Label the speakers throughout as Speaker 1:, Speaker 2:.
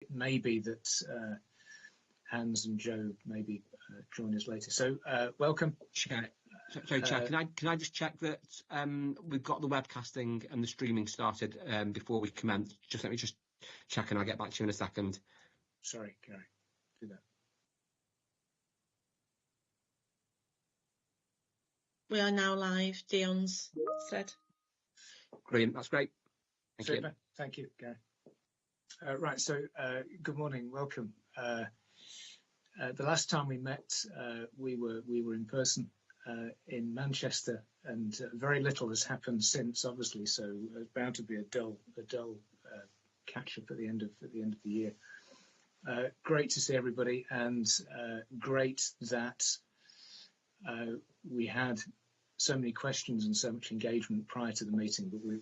Speaker 1: it may be that Hans and Joe maybe join us later. So welcome.
Speaker 2: Chair. Sorry, Chair, can I just check that we've got the webcasting and the streaming started before we commence? Just let me just check and I'll get back to you in a second.
Speaker 1: Sorry, Gary, do that.
Speaker 3: We are now live, Dion's said.
Speaker 2: Brilliant, that's great. Thank you.
Speaker 1: Thank you, Gary. Right, so good morning, welcome. The last time we met, we were in person in Manchester, and very little has happened since, obviously. So it's bound to be a dull catch up at the end of the year. Great to see everybody, and great that we had so many questions and so much engagement prior to the meeting. But we'll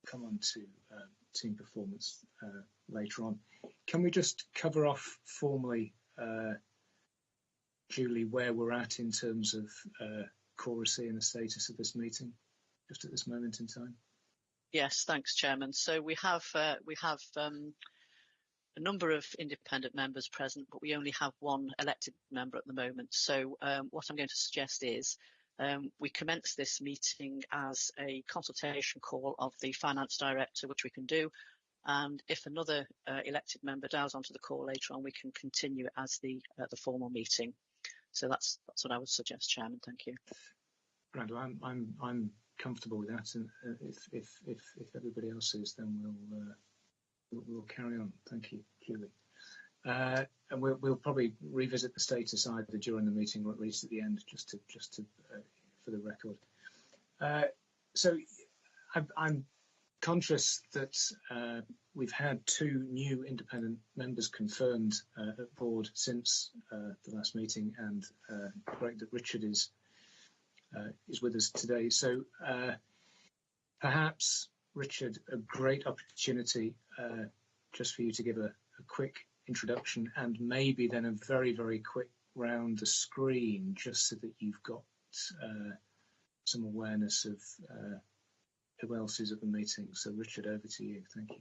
Speaker 1: come on to team performance later on. Can we just cover off formally, Julie, where we're at in terms of Chorusy and the status of this meeting, just at this moment in time?
Speaker 4: Yes, thanks, Chairman. So we have a number of independent members present, but we only have one elected member at the moment. So what I'm going to suggest is we commence this meeting as a consultation call of the Finance Director, which we can do. And if another elected member dials onto the call later on, we can continue as the formal meeting. So that's what I would suggest, Chairman. Thank you.
Speaker 1: Grand, I'm comfortable with that, and if everybody else is, then we'll carry on. Thank you, Julie. And we'll probably revisit the status either during the meeting or at least at the end, just to for the record. So I'm conscious that we've had 2 new independent members confirmed at board since the last meeting, and great that Richard is with us today. So perhaps, Richard, a great opportunity just for you to give a quick introduction, and maybe then a very, very quick round the screen, just so that you've got some awareness of who else is at the meeting. So Richard, over to you. Thank you.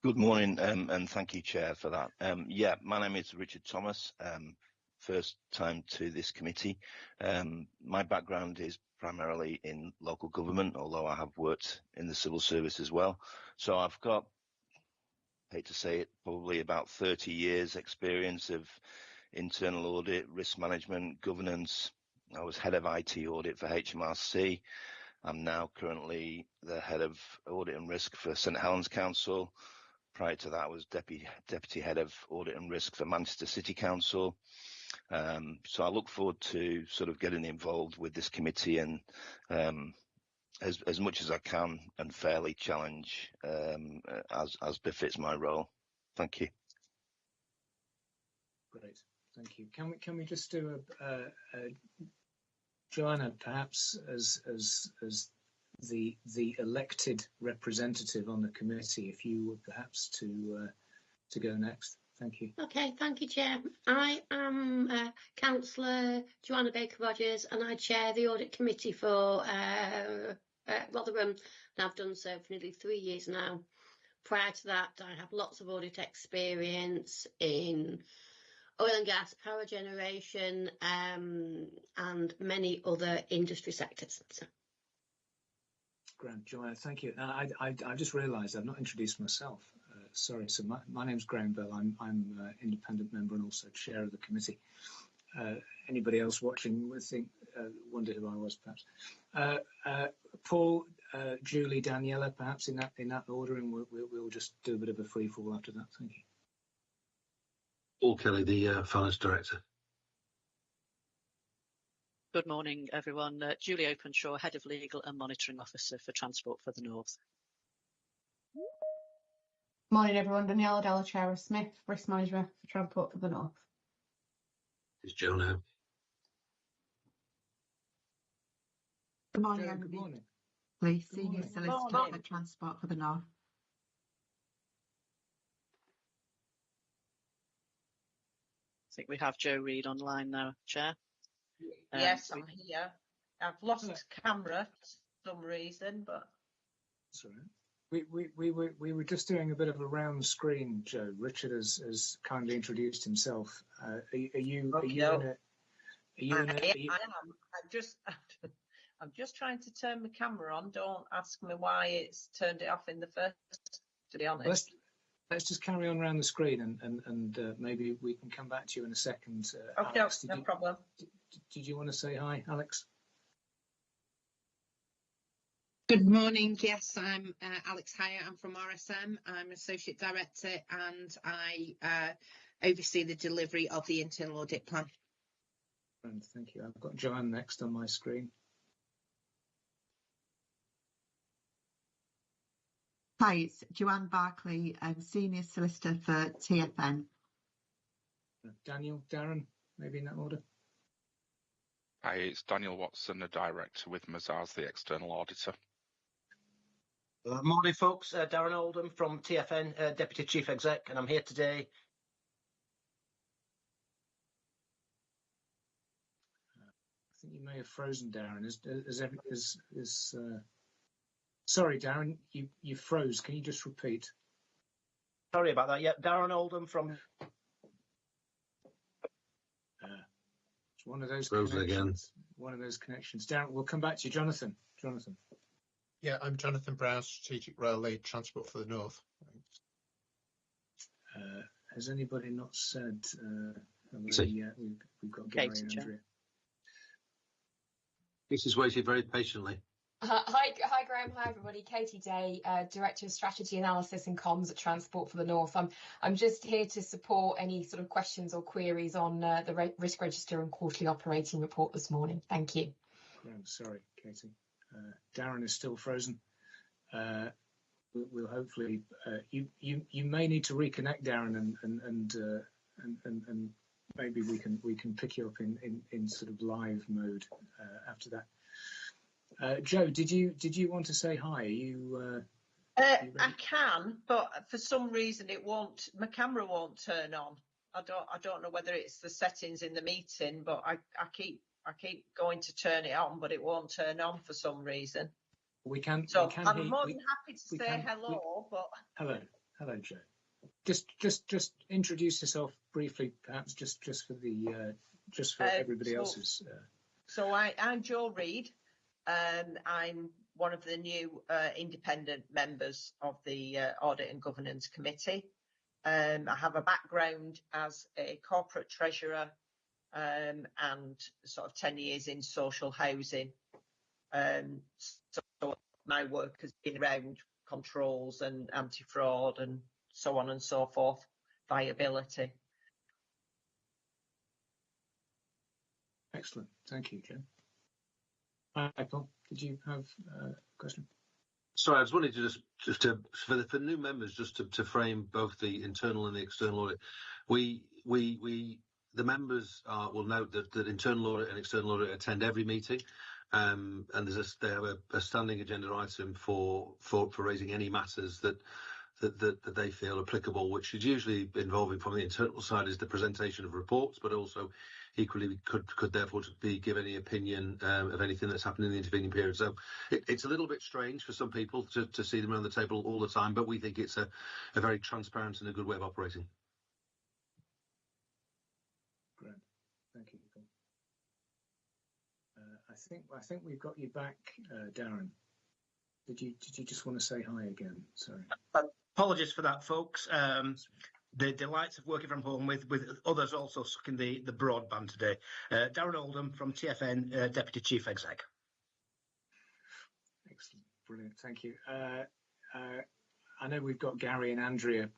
Speaker 5: Good morning, and thank you, Chair, for that. Yeah, my name is Richard Thomas. First time to this committee. My background is primarily in local government, although I have worked in the civil service as well. So I've got, hate to say it, probably about 30 years experience of internal audit, risk management, governance. I was head of IT audit for HMRC. I'm now currently the head of audit and risk for St Helens Council. Prior to that, I was deputy head of audit and risk for Manchester City Council. So I look forward to sort of getting involved with this committee and as much as I can and fairly challenge as befits my role. Thank you.
Speaker 1: Great, thank you. Can we just do a Joanna, perhaps as the elected representative on the committee, if you were perhaps to go next. Thank you.
Speaker 6: Okay, thank you, Chair. I am Councillor Joanna Baker-Rogers, and I chair the Audit Committee for Rotherham, and I've done so for nearly 3 years now. Prior to that, I have lots of audit experience in oil and gas, power generation, and many other industry sectors. So.
Speaker 1: Graham, Joanna, thank you. I just realised I've not introduced myself. Sorry, so my name's Graham Bell. I'm an independent member and also chair of the committee. Anybody else watching would wonder who I was, perhaps. Paul, Julie, Daniela, perhaps in that order, and we'll just do a bit of a free fall after that. Thank you.
Speaker 7: Paul Kelly, the Finance Director.
Speaker 4: Good morning, everyone. Julie Openshaw, Head of Legal and Monitoring Officer for Transport for the North.
Speaker 8: Morning, everyone. Daniela Della Chair Smith, Risk Manager for Transport for the North.
Speaker 7: It's Joe now.
Speaker 9: Good morning,
Speaker 1: Joe,
Speaker 9: everybody.
Speaker 1: good morning.
Speaker 9: Please,
Speaker 1: Good
Speaker 9: Senior
Speaker 1: morning.
Speaker 9: Solicitor for Transport for the North.
Speaker 4: I think we have Joe Reid online now, Chair.
Speaker 3: Yes, I'm here. I've lost camera for some reason, but...
Speaker 1: Sorry. We were just doing a bit of a round screen, Joe. Richard has kindly introduced himself. Are you in a?
Speaker 10: I am. I'm just trying to turn my camera on. Don't ask me why it's turned it off in the first. To be honest,
Speaker 1: let's just carry on around the screen, and maybe we can come back to you in a second.
Speaker 10: Okay,
Speaker 1: Alex,
Speaker 10: no problem.
Speaker 1: Did you want to say hi, Alex?
Speaker 9: Good morning. Yes, I'm Alex Hyatt. I'm from RSM. I'm Associate Director and I oversee the delivery of the internal audit plan.
Speaker 1: Thank you. I've got Joanne next on my screen.
Speaker 8: Hi, it's Joanne Barclay, Senior Solicitor for TFN.
Speaker 1: Darren, maybe in that order.
Speaker 11: Hi, it's Daniel Watson, the Director with Mazars, the External Auditor.
Speaker 12: Morning, folks. Darren Oldham from TFN, Deputy Chief Exec, and I'm here today.
Speaker 1: I think you may have frozen, Darren. Sorry, Darren, you froze. Can you just repeat?
Speaker 12: Sorry about that. Yep, Darren Oldham from.
Speaker 1: It's one of those
Speaker 7: frozen
Speaker 1: connections.
Speaker 7: Again.
Speaker 1: One of those connections. Darren, we'll come back to you, Jonathan.
Speaker 13: Yeah, I'm Jonathan Brown, Strategic Rail Lead Transport for the North.
Speaker 1: Has anybody not said hello yet? We've got Gary and Andrea.
Speaker 7: This is waited very patiently.
Speaker 14: Hi Graham, hi everybody. Katie Day, Director of Strategy Analysis and Comms at Transport for the North. I'm just here to support any sort of questions or queries on the risk register and quarterly operating report this morning. Thank you.
Speaker 1: Sorry, Katie. Darren is still frozen. We'll hopefully you may need to reconnect, Darren, and maybe we can pick you up in sort of live mode after that. Joe, did you want to say hi? Are you?
Speaker 10: I can, but for some reason it won't. My camera won't turn on. I don't know whether it's the settings in the meeting, but I keep going to turn it on, but it won't turn on for some reason. I'm more than happy to say hello, but
Speaker 1: hello, Joe. Just introduce yourself briefly, perhaps just for everybody else's.
Speaker 10: So I'm Joe Reid. I'm one of the new independent members of the Audit and Governance Committee. I have a background as a corporate treasurer and sort of 10 years in social housing. So my work has been around controls and anti-fraud and so on and so forth, viability.
Speaker 1: Excellent. Thank you, Joe. Michael, did you have a question?
Speaker 7: Sorry, I just wanted to just for new members, just to frame both the internal and the external audit. The members will note that internal audit and external audit attend every meeting, and they have a standing agenda item for raising any matters that they feel applicable, which is usually involving from the internal side is the presentation of reports, but also equally could therefore give any opinion of anything that's happened in the intervening period. So it's a little bit strange for some people to see them around the table all the time, but we think it's a very transparent and a good way of operating.
Speaker 1: Great, thank you. I think we've got you back, Darren. Did you just want to say hi again? Sorry.
Speaker 15: Apologies for that, folks. The delights of working from home with others also sucking the broadband today. Darren Oldham from TFN, Deputy Chief Exec.
Speaker 1: Excellent, brilliant, thank you. I know we've got Gary and Andrea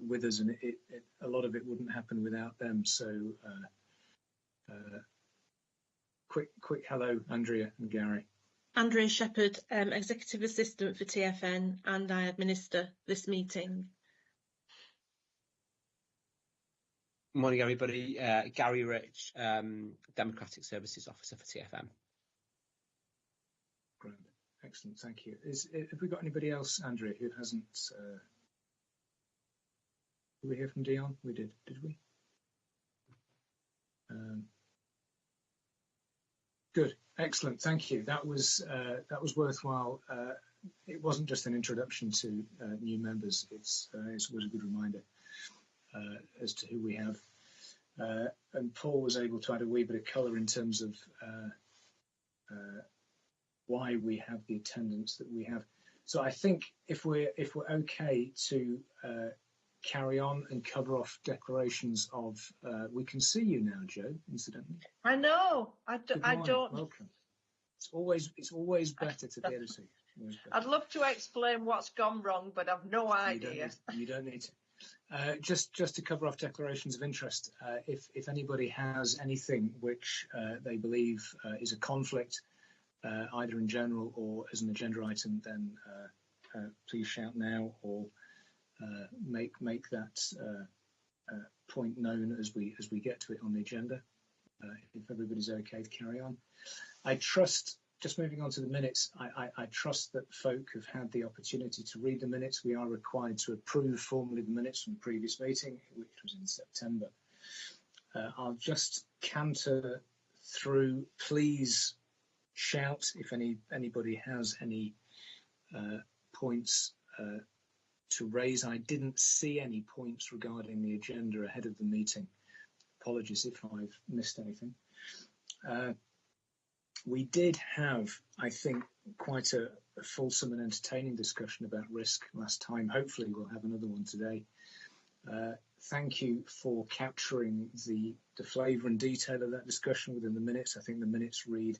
Speaker 1: with us, and a lot of it wouldn't happen without them. So, quick hello, Andrea and Gary.
Speaker 3: Andrea Shepherd, Executive Assistant for TFN, and I administer this meeting.
Speaker 2: Morning, everybody. Gary Rich, Democratic Services Officer for TFM.
Speaker 1: Grand. Excellent, thank you. Have we got anybody else, Andrea, who hasn't... Did we hear from Dion? We did we? Good, excellent, thank you. That was worthwhile it wasn't just an introduction to new members. It was a good reminder as to who we have. And Paul was able to add a wee bit of colour in terms of why we have the attendance that we have. So I think if we're okay to carry on and cover off declarations of, we can see you now, Joe, incidentally.
Speaker 10: I know. I don't.
Speaker 1: Welcome. It's always better to be able to see you.
Speaker 10: I'd love to explain what's gone wrong, but I've no idea.
Speaker 1: You don't need to. Just to cover off declarations of interest, if anybody has anything which they believe is a conflict, either in general or as an agenda item, then please shout now or make that point known as we get to it on the agenda. If everybody's okay to carry on. I trust, just moving on to the minutes, I trust that folk have had the opportunity to read the minutes. We are required to approve formally the minutes from the previous meeting, which was in September. I'll just canter through. Please shout if anybody has any points to raise. I didn't see any points regarding the agenda ahead of the meeting. Apologies if I've missed anything. We did have, I think, quite a fulsome and entertaining discussion about risk last time. Hopefully we'll have another one today. Thank you for capturing the flavour and detail of that discussion within the minutes. I think the minutes read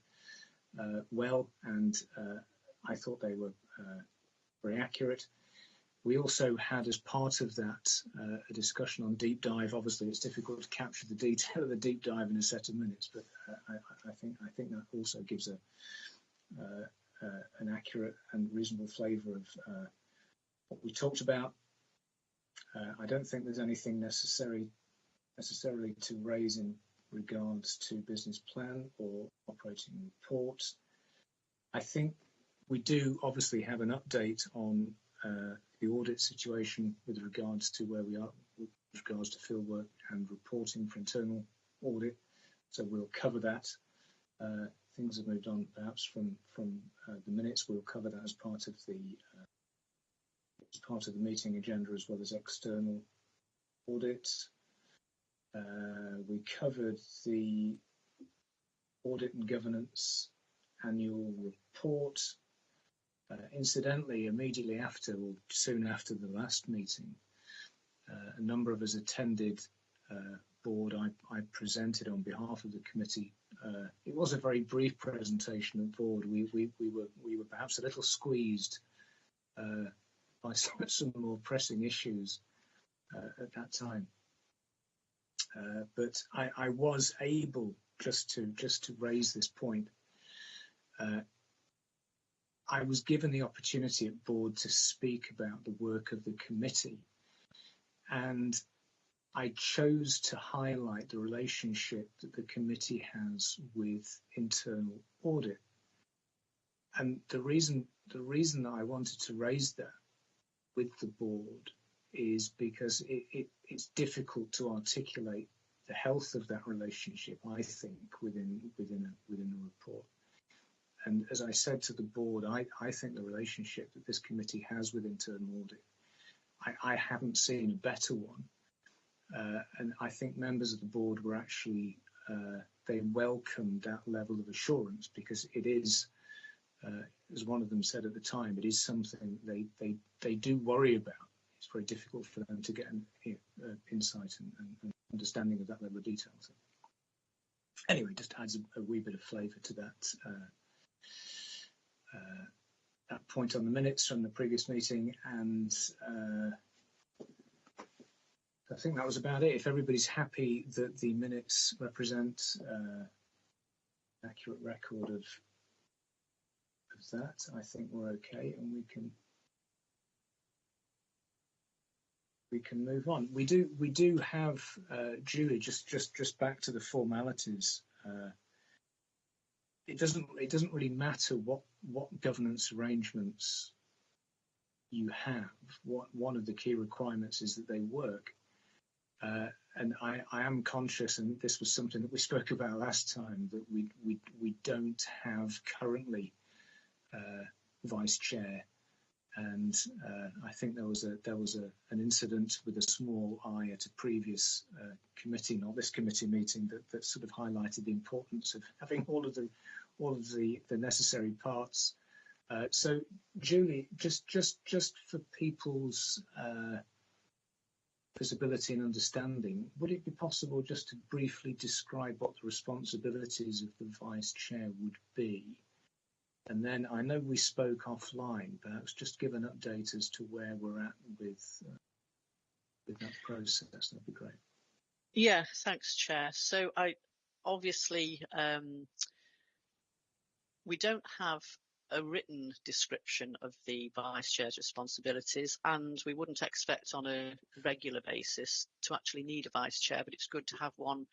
Speaker 1: well, and I thought they were very accurate. We also had, as part of that, a discussion on deep dive. Obviously, it's difficult to capture the detail of the deep dive in a set of minutes, but I think that also gives an accurate and reasonable flavour of what we talked about. I don't think there's anything necessarily to raise in regards to business plan or operating report. I think we do obviously have an update on the audit situation with regards to where we are with regards to fieldwork and reporting for internal audit. So we'll cover that. Things have moved on perhaps from the minutes. We'll cover that as part of the meeting agenda, as well as external audit. We covered the audit and governance annual report. Incidentally, immediately after, or soon after the last meeting, a number of us attended board. I presented on behalf of the committee. It was a very brief presentation at board. We were perhaps a little squeezed by some more pressing issues at that time. But I was able just to raise this point. I was given the opportunity at board to speak about the work of the committee, and I chose to highlight the relationship that the committee has with internal audit. And the reason that I wanted to raise that with the board is because it's difficult to articulate the health of that relationship, I think, within a report. And as I said to the board, I think the relationship that this committee has with internal audit, I haven't seen a better one. And I think members of the board were actually, they welcomed that level of assurance, because it is, as one of them said at the time, it is something they do worry about. It's very difficult for them to get an insight and understanding of that level of detail. So anyway, just adds a wee bit of flavour to that that point on the minutes from the previous meeting, and I think that was about it. If everybody's happy that the minutes represent an accurate record of that, I think we're okay, and we can move on. We do have Julie, just back to the formalities. It doesn't really matter what governance arrangements you have. One of the key requirements is that they work. And I am conscious, and this was something that we spoke about last time, that we don't have currently vice chair and I think there was an incident with a small eye at a previous committee, not this committee meeting, that sort of highlighted the importance of having all of the necessary parts. So, Julie, just for people's visibility and understanding, would it be possible just to briefly describe what the responsibilities of the vice chair would be? And then I know we spoke offline, perhaps just give an update as to where we're at with that process. That'd be great.
Speaker 4: Yeah, thanks, Chair. So obviously we don't have a written description of the Vice Chair's responsibilities, and we wouldn't expect on a regular basis to actually need a Vice Chair, but it's good to have one,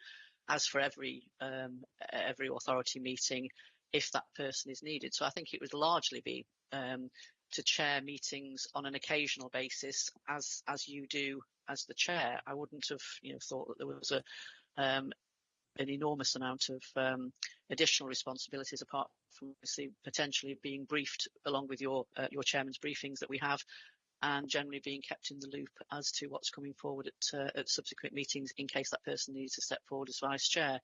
Speaker 4: as for every authority meeting, if that person is needed. So I think it would largely be to chair meetings on an occasional basis, as you do as the chair. I wouldn't have thought that there was an enormous amount of additional responsibilities, apart from obviously potentially being briefed along with your chairman's briefings that we have, and generally being kept in the loop as to what's coming forward at subsequent meetings in case that person needs to step forward as vice chair.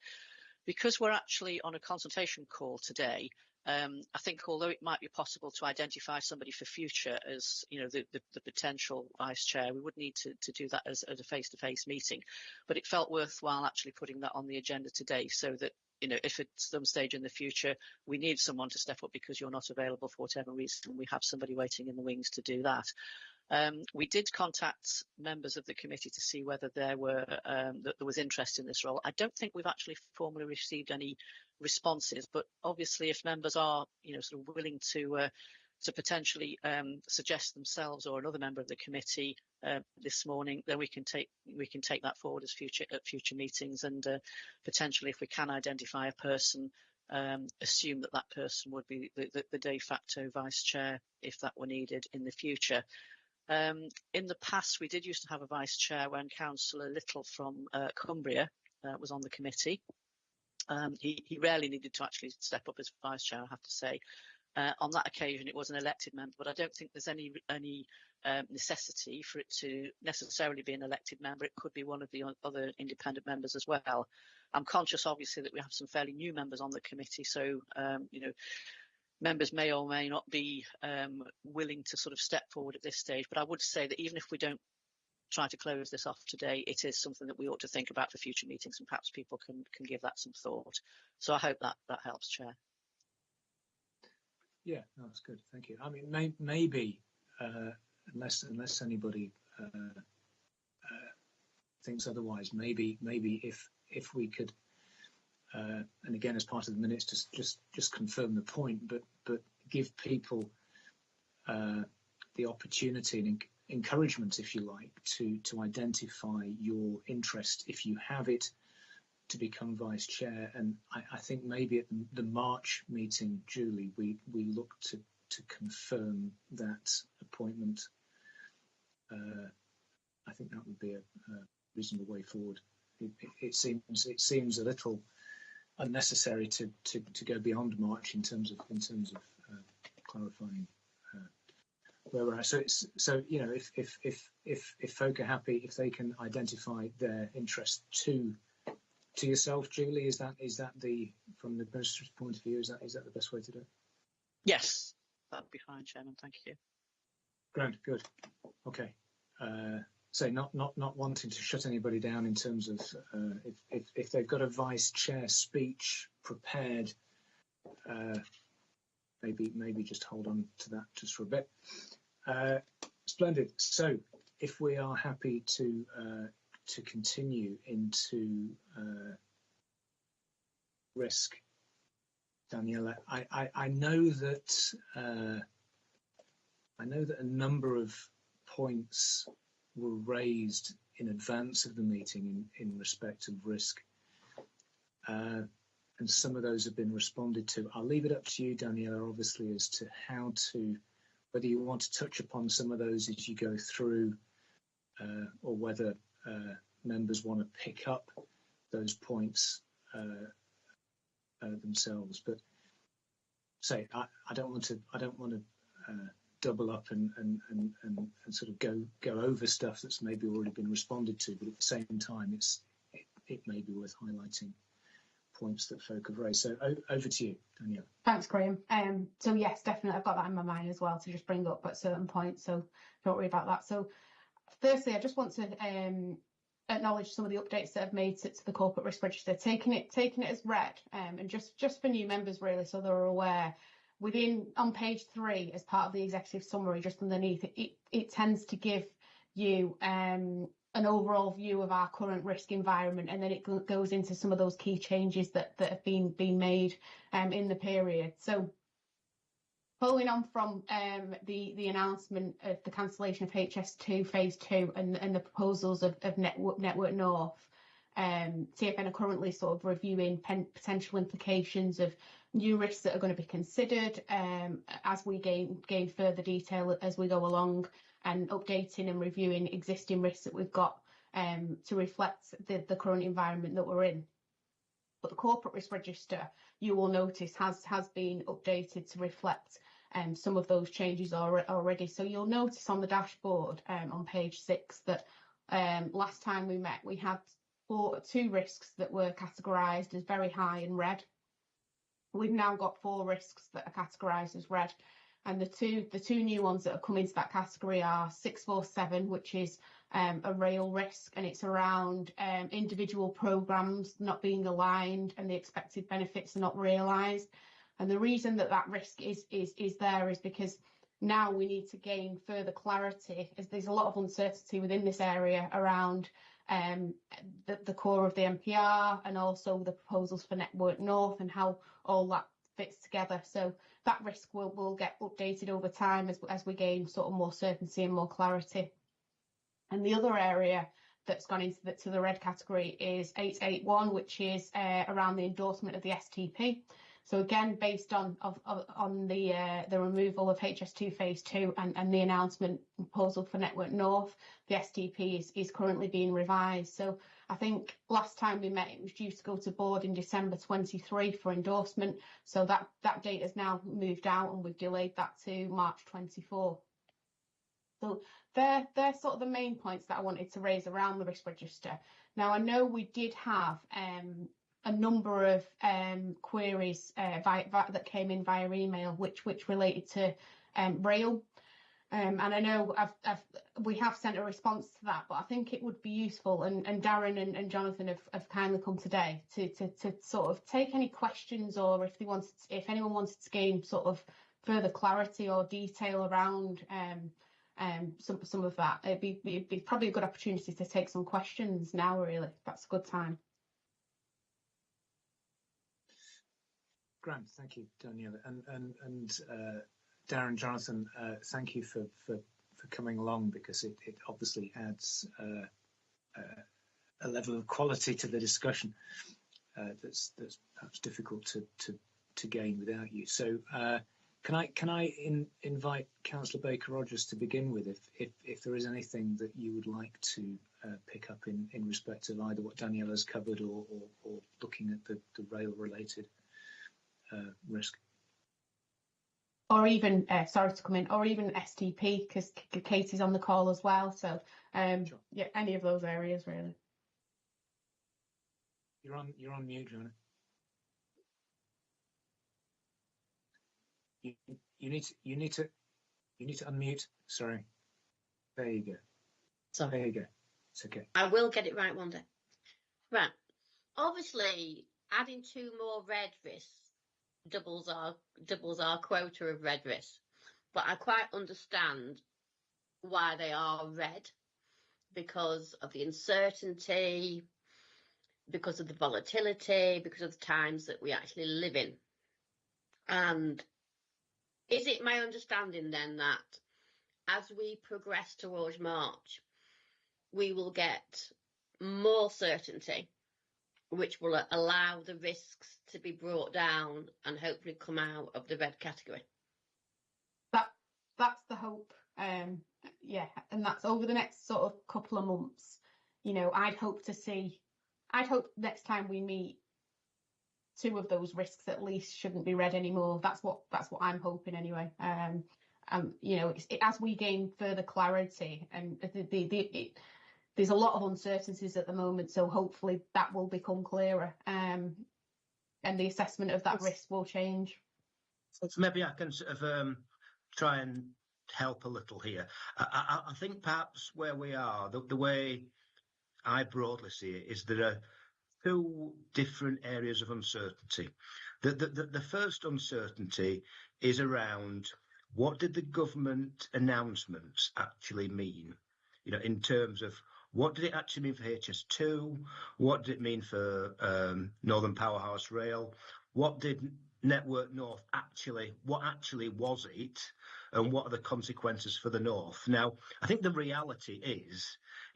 Speaker 4: Because we're actually on a consultation call today, I think although it might be possible to identify somebody for future as the potential vice chair, we would need to do that as a face-to-face meeting. But it felt worthwhile actually putting that on the agenda today, so that if at some stage in the future we need someone to step up because you're not available for whatever reason, we have somebody waiting in the wings to do that. We did contact members of the committee to see whether there was interest in this role. I don't think we've actually formally received any responses, but obviously if members are sort of willing to potentially suggest themselves or another member of the committee this morning, then we can take that forward as at future meetings, and potentially if we can identify a person, assume that person would be the de facto vice chair if that were needed in the future. In the past, we did used to have a vice chair when Councillor Little from Cumbria was on the committee. He rarely needed to actually step up as vice chair, I have to say. On that occasion, it was an elected member, but I don't think there's any necessity for it to necessarily be an elected member. It could be one of the other independent members as well. I'm conscious, obviously, that we have some fairly new members on the committee, so members may or may not be willing to sort of step forward at this stage. But I would say that even if we don't try to close this off today, it is something that we ought to think about for future meetings, and perhaps people can give that some thought. So I hope that helps, Chair.
Speaker 1: Yeah, no, that's good. Thank you. I mean, maybe unless anybody thinks otherwise, maybe if we could. And again, as part of the minutes, just confirm the point, but give people the opportunity and encouragement, if you like, to identify your interest, if you have it, to become vice chair. And I think maybe at the March meeting, Julie, we look to confirm that appointment. I think that would be a reasonable way forward. It seems a little unnecessary to go beyond March in terms of clarifying where we're at. So if folk are happy, if they can identify their interest to yourself, Julie, is that the, from the administrative point of view, is that the best way to do it? Yes,
Speaker 4: that'd be fine, Chairman. Thank you.
Speaker 1: Grand, good. Okay. So not wanting to shut anybody down in terms of if they've got a vice chair speech prepared, maybe just hold on to that just for a bit. Splendid. So if we are happy to continue into risk, Daniela, I know that a number of points were raised in advance of the meeting in respect of risk, and some of those have been responded to. I'll leave it up to you, Daniela, obviously, as to whether you want to touch upon some of those as you go through, or whether members want to pick up those points themselves. But I don't want to double up and sort of go over stuff that's maybe already been responded to, but at the same time, it may be worth highlighting points that folk have raised. So over to you, Danielle.
Speaker 8: Thanks, Graham. So yes, definitely, I've got that in my mind as well to just bring up at certain points. So don't worry about that. So firstly, I just want to acknowledge some of the updates that I've made to the corporate risk register, taking it as read, and just for new members really, so they're aware. On page 3, as part of the executive summary, just underneath it tends to give you an overall view of our current risk environment, and then it goes into some of those key changes that have been made in the period. So following on from the announcement of the cancellation of HS2 phase 2 and the proposals of Network North, TFN are currently sort of reviewing potential implications of new risks that are going to be considered as we gain further detail as we go along, and updating and reviewing existing risks that we've got to reflect the current environment that we're in. But the corporate risk register, you will notice, has been updated to reflect some of those changes already. So you'll notice on the dashboard on page 6 that last time we met, we had 2 risks that were categorised as very high in red. We've now got 4 risks that are categorised as red, and the two new ones that have come into that category are 647, which is a rail risk, and it's around individual programmes not being aligned and the expected benefits are not realised. And the reason that risk is there is because now we need to gain further clarity, as there's a lot of uncertainty within this area around the core of the MPR and also the proposals for Network North and how all that fits together. So that risk will get updated over time as we gain sort of more certainty and more clarity. And the other area that's gone into the red category is 881, which is around the endorsement of the STP. So again, based on the removal of HS2 phase 2 and the announcement proposal for Network North, the STP is currently being revised. So I think last time we met, it was due to go to board in December 23 for endorsement. So that date has now moved out, and we've delayed that to March 24. So they're sort of the main points that I wanted to raise around the risk register. Now, I know we did have a number of queries that came in via email, which related to rail. And I know we have sent a response to that, but I think it would be useful, and Darren and Jonathan have kindly come today to sort of take any questions, or if anyone wanted to gain sort of further clarity or detail around some of that. It'd be probably a good opportunity to take some questions now, really. That's a good time.
Speaker 1: Grant, thank you, Danielle, and Darren, Jonathan, thank you for coming along, because it obviously adds a level of quality to the discussion that's perhaps difficult to gain without you. So can I invite Councillor Baker-Rogers to begin with, if there is anything that you would like to pick up in respect of either what Danielle has covered or looking at the rail related risk,
Speaker 8: or even sorry to come in, or even STP, because Katie's on the call as well. So sure. Yeah, any of those areas really.
Speaker 1: You're on mute, Joanna. You need to unmute. Sorry. There you go.
Speaker 6: Sorry.
Speaker 1: There you go. It's okay.
Speaker 6: I will get it right one day. Right. Obviously, adding 2 more red risks doubles our quota of red risks, but I quite understand why they are red, because of the uncertainty, because of the volatility, because of the times that we actually live in. And is it my understanding then that as we progress towards March, we will get more certainty, which will allow the risks to be brought down and hopefully come out of the red category?
Speaker 8: That's the hope. Yeah, and that's over the next sort of couple of months. You know, I'd hope next time we meet, 2 of those risks at least shouldn't be red anymore. That's what I'm hoping anyway. You know, as we gain further clarity, and there's a lot of uncertainties at the moment, so hopefully that will become clearer, and the assessment of that risk will change.
Speaker 15: Maybe I can sort of try and help a little here. I think perhaps where we are, the way I broadly see it, is there are two different areas of uncertainty. The first uncertainty is around what did the government announcements actually mean? You know, in terms of what did it actually mean for HS2? What did it mean for Northern Powerhouse Rail? What did Network North what actually was it? And what are the consequences for the North? Now, I think the reality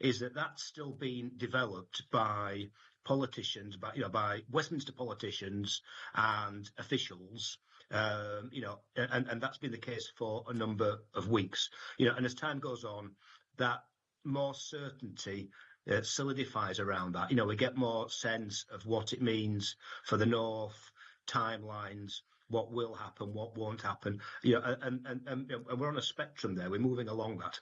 Speaker 15: is that that's still being developed by politicians, by Westminster politicians and officials, and that's been the case for a number of weeks. And as time goes on, that more certainty solidifies around that. We get more sense of what it means for the North, timelines, what will happen, what won't happen. And we're on a spectrum there. We're moving along that.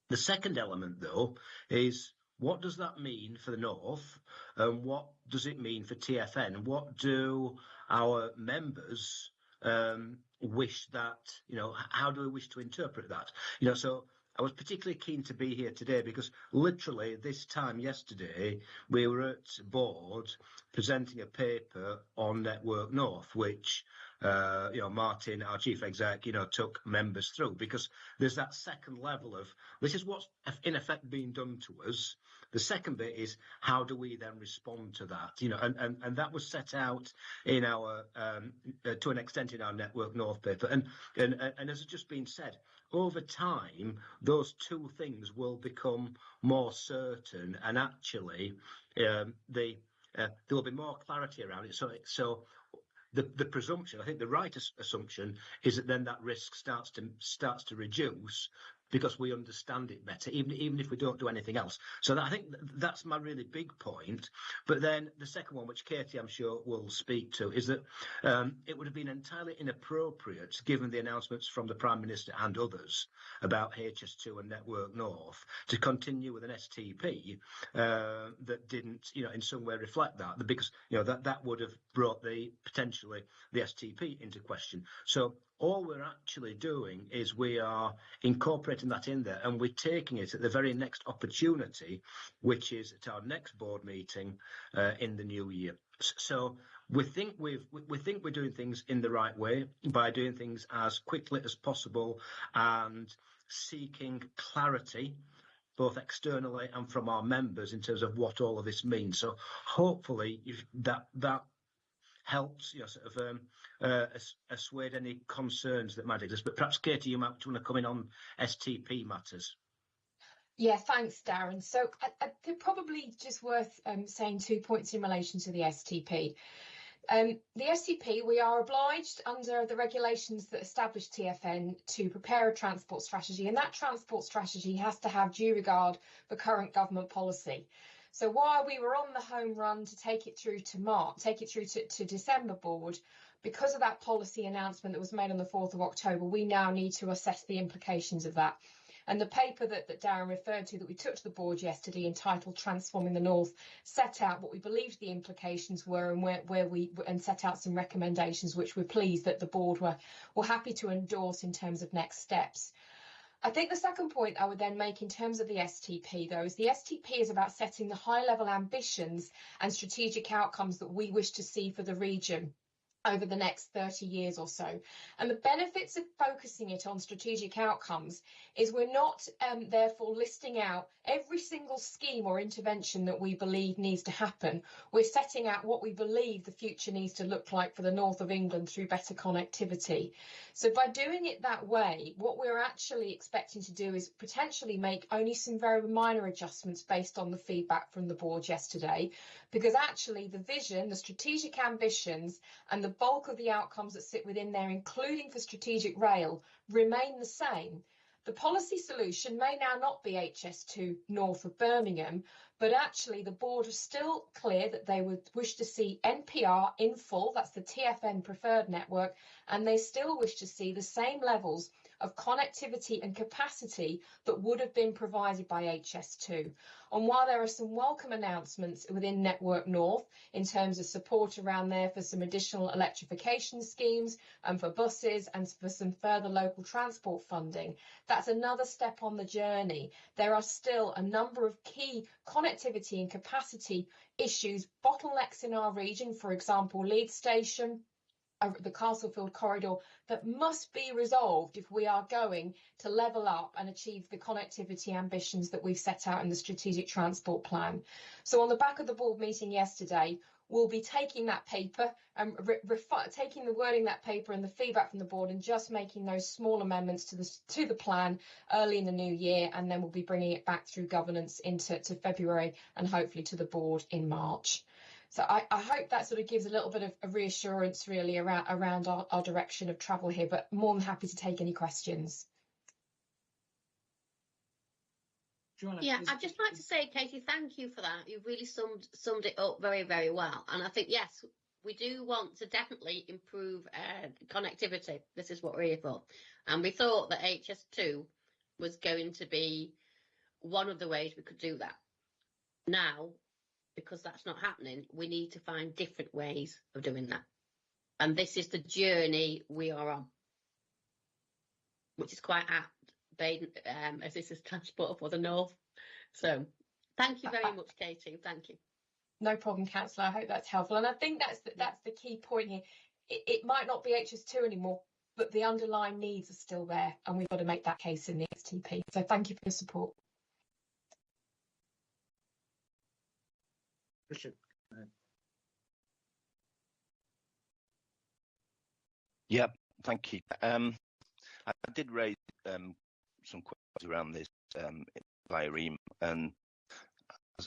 Speaker 15: The second element, though, is what does that mean for the North, and what does it mean for TFN? What do our members wish that, how do we wish to interpret that? So I was particularly keen to be here today because literally this time yesterday, we were at board presenting a paper on Network North, which Martin, our chief exec, took members through, because there's that second level of this is what's in effect being done to us. The second bit is how do we then respond to that? And that was set out in our to an extent in our Network North paper. And as has just been said, over time, those two things will become more certain, and actually there will be more clarity around it. So the presumption, I think the right assumption, is that then that risk starts to reduce because we understand it better, even if we don't do anything else. So I think that's my really big point. But then the second one, which Katie, I'm sure, will speak to, is that it would have been entirely inappropriate, given the announcements from the Prime Minister and others about HS2 and Network North, to continue with an STP that didn't, in some way reflect that, because, that would have brought potentially the STP into question. So all we're actually doing is we are incorporating that in there, and we're taking it at the very next opportunity, which is at our next board meeting in the new year. So we think we're doing things in the right way by doing things as quickly as possible and seeking clarity, both externally and from our members, in terms of what all of this means. So hopefully that helps, assuage any concerns that might exist. But perhaps, Katie, you might want to come in on STP matters.
Speaker 14: Yeah, thanks, Darren. So I think probably just worth saying 2 points in relation to the STP. The STP, we are obliged under the regulations that establish TFN to prepare a transport strategy, and that transport strategy has to have due regard for current government policy. So while we were on the home run to take it through to December board, because of that policy announcement that was made on the 4th of October, we now need to assess the implications of that. And the paper that Darren referred to that we took to the board yesterday, entitled Transforming the North, set out what we believed the implications were and set out some recommendations which we're pleased that the board were happy to endorse in terms of next steps. I think the second point I would then make in terms of the STP, though, is the STP is about setting the high-level ambitions and strategic outcomes that we wish to see for the region over the next 30 years or so. And the benefits of focusing it on strategic outcomes is we're not therefore listing out every single scheme or intervention that we believe needs to happen. We're setting out what we believe the future needs to look like for the north of England through better connectivity. So by doing it that way, what we're actually expecting to do is potentially make only some very minor adjustments based on the feedback from the board yesterday, because actually the vision, the strategic ambitions and the bulk of the outcomes that sit within there, including for strategic rail, remain the same. The policy solution may now not be HS2 north of Birmingham, but actually the board is still clear that they would wish to see NPR in full, that's the TFN preferred network, and they still wish to see the same levels of connectivity and capacity that would have been provided by HS2. And while there are some welcome announcements within Network North in terms of support around there for some additional electrification schemes and for buses and for some further local transport funding, that's another step on the journey. There are still a number of key connectivity and capacity issues, bottlenecks in our region, for example, Leeds Station, the Castlefield corridor, that must be resolved if we are going to level up and achieve the connectivity ambitions that we've set out in the strategic transport plan. So on the back of the board meeting yesterday, we'll be taking that paper and taking the wording of that paper and the feedback from the board and just making those small amendments to the plan early in the new year, and then we'll be bringing it back through governance into February and hopefully to the board in March. So I hope that sort of gives a little bit of reassurance really around our direction of travel here, but more than happy to take any questions.
Speaker 6: Yeah, I'd just like to say, Katie, thank you for that. You've really summed it up very, very well. And I think, yes, we do want to definitely improve connectivity. This is what we're here for. And we thought that HS2 was going to be one of the ways we could do that. Now, because that's not happening, we need to find different ways of doing that. And this is the journey we are on, which is quite apt, as this is transport for the north. So thank you very much, Katie. Thank you.
Speaker 14: No problem, Councillor. I hope that's helpful. And I think that's the key point here. It might not be HS2 anymore, but the underlying needs are still there, and we've got to make that case in the STP. So thank you for your support.
Speaker 1: Richard.
Speaker 5: Yeah, thank you. I did raise some questions around this via email, and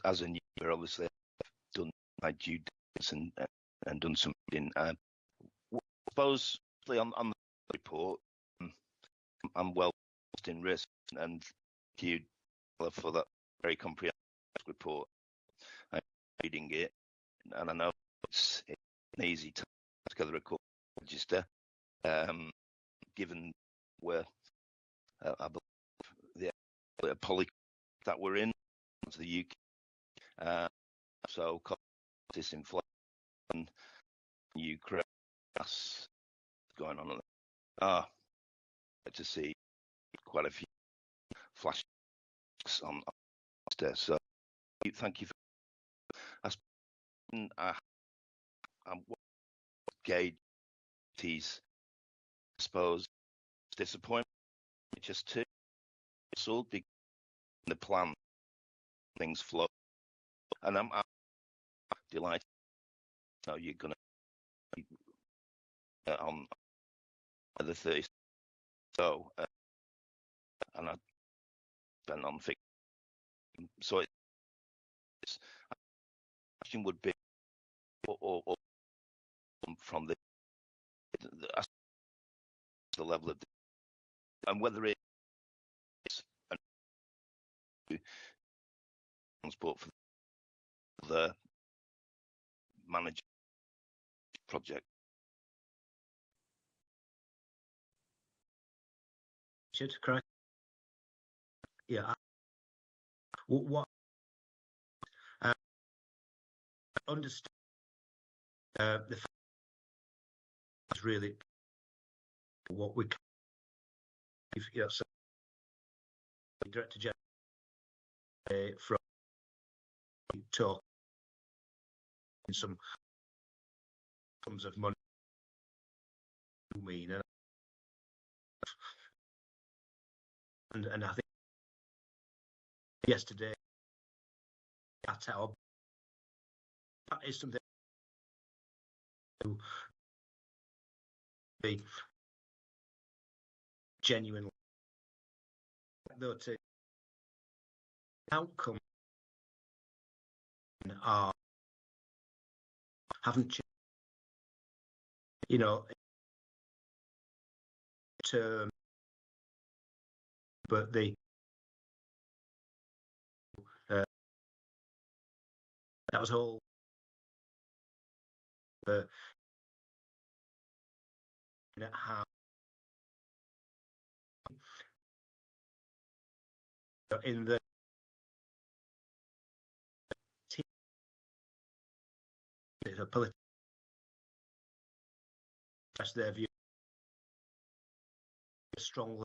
Speaker 5: as a new member, obviously I've done my due diligence and done some reading. I suppose on the report, I'm well versed in risk, and thank you for that very comprehensive report. I'm reading it, and I know it's an easy to put together a corporate register, given where I believe the poly that we're in to the UK, so disinflation, Ukraine, that's going on. To see quite a few flashes on there. So thank you for I'm gauge his, I suppose, disappointment just to result because the plan things flow, and I'm delighted. You know, you're gonna on the 30th. So, and I spent on fixing. So it's question would be, or from the level of, and whether it's a transport for the manager project.
Speaker 15: Correct. Yeah. What understand the fact is really what we, you know, so Director General from talk in some sums of money. I mean, and I think yesterday at our, that is something to be genuinely, though, to outcome are haven't changed, you know, term, but the that was all how in the political their view strongly.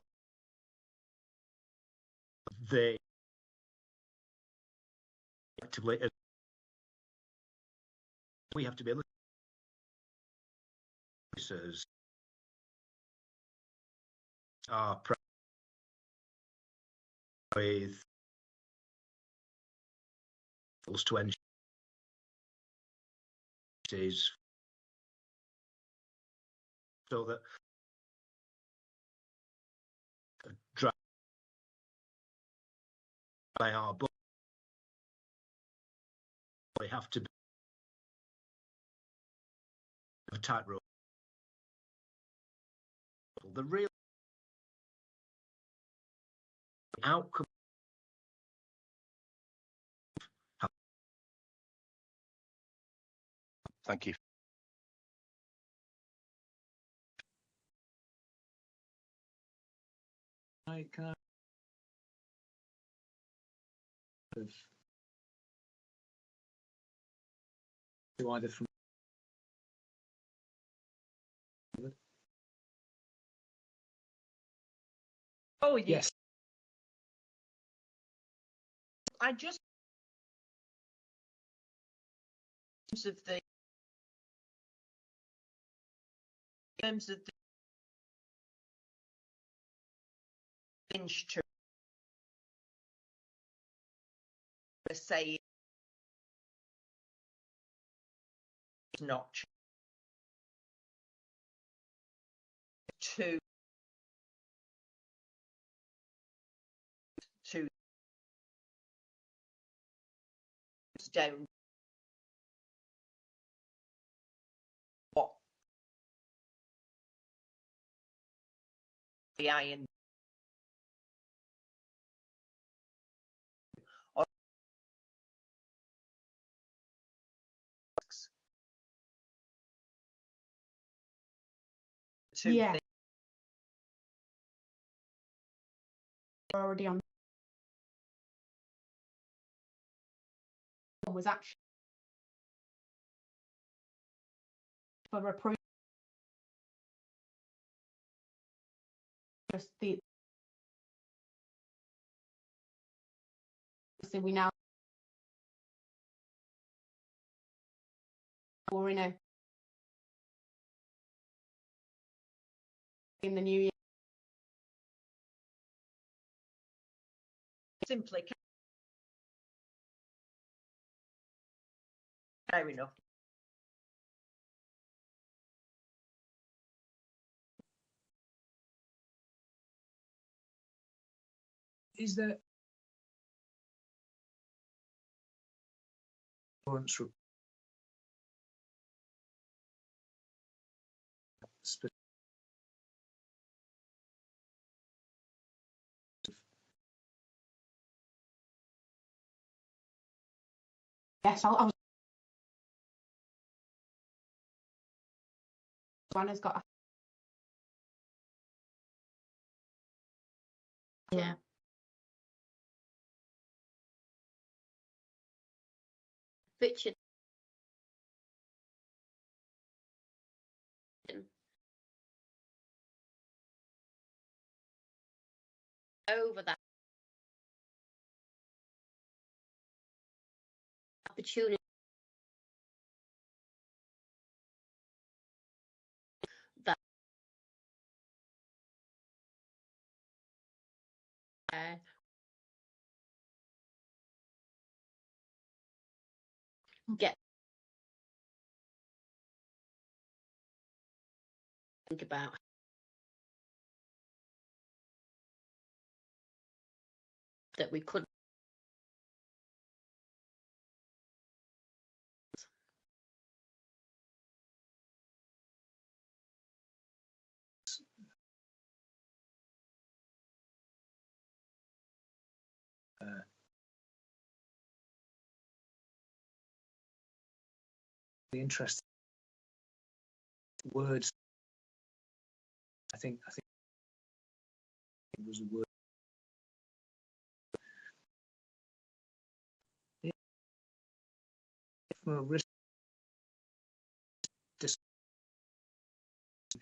Speaker 15: They actively, we have to be able to are with to ensure so that drive by our book they have to be a tightrope. The real outcome
Speaker 5: Thank you.
Speaker 1: Can I do either from
Speaker 10: Oh,
Speaker 1: yes.
Speaker 10: I just of the terms of the inch to say it's not to down what the iron or two
Speaker 8: Yeah.
Speaker 10: things.
Speaker 8: Already on was actually for approval. Just the so we now we're in the new year.
Speaker 10: Simply fair enough.
Speaker 1: Is there
Speaker 8: Yes, I'll Joanna's got
Speaker 6: Yeah. Richard. Over that opportunity that get think about that we could
Speaker 1: the interest words? I think it was a word from a risk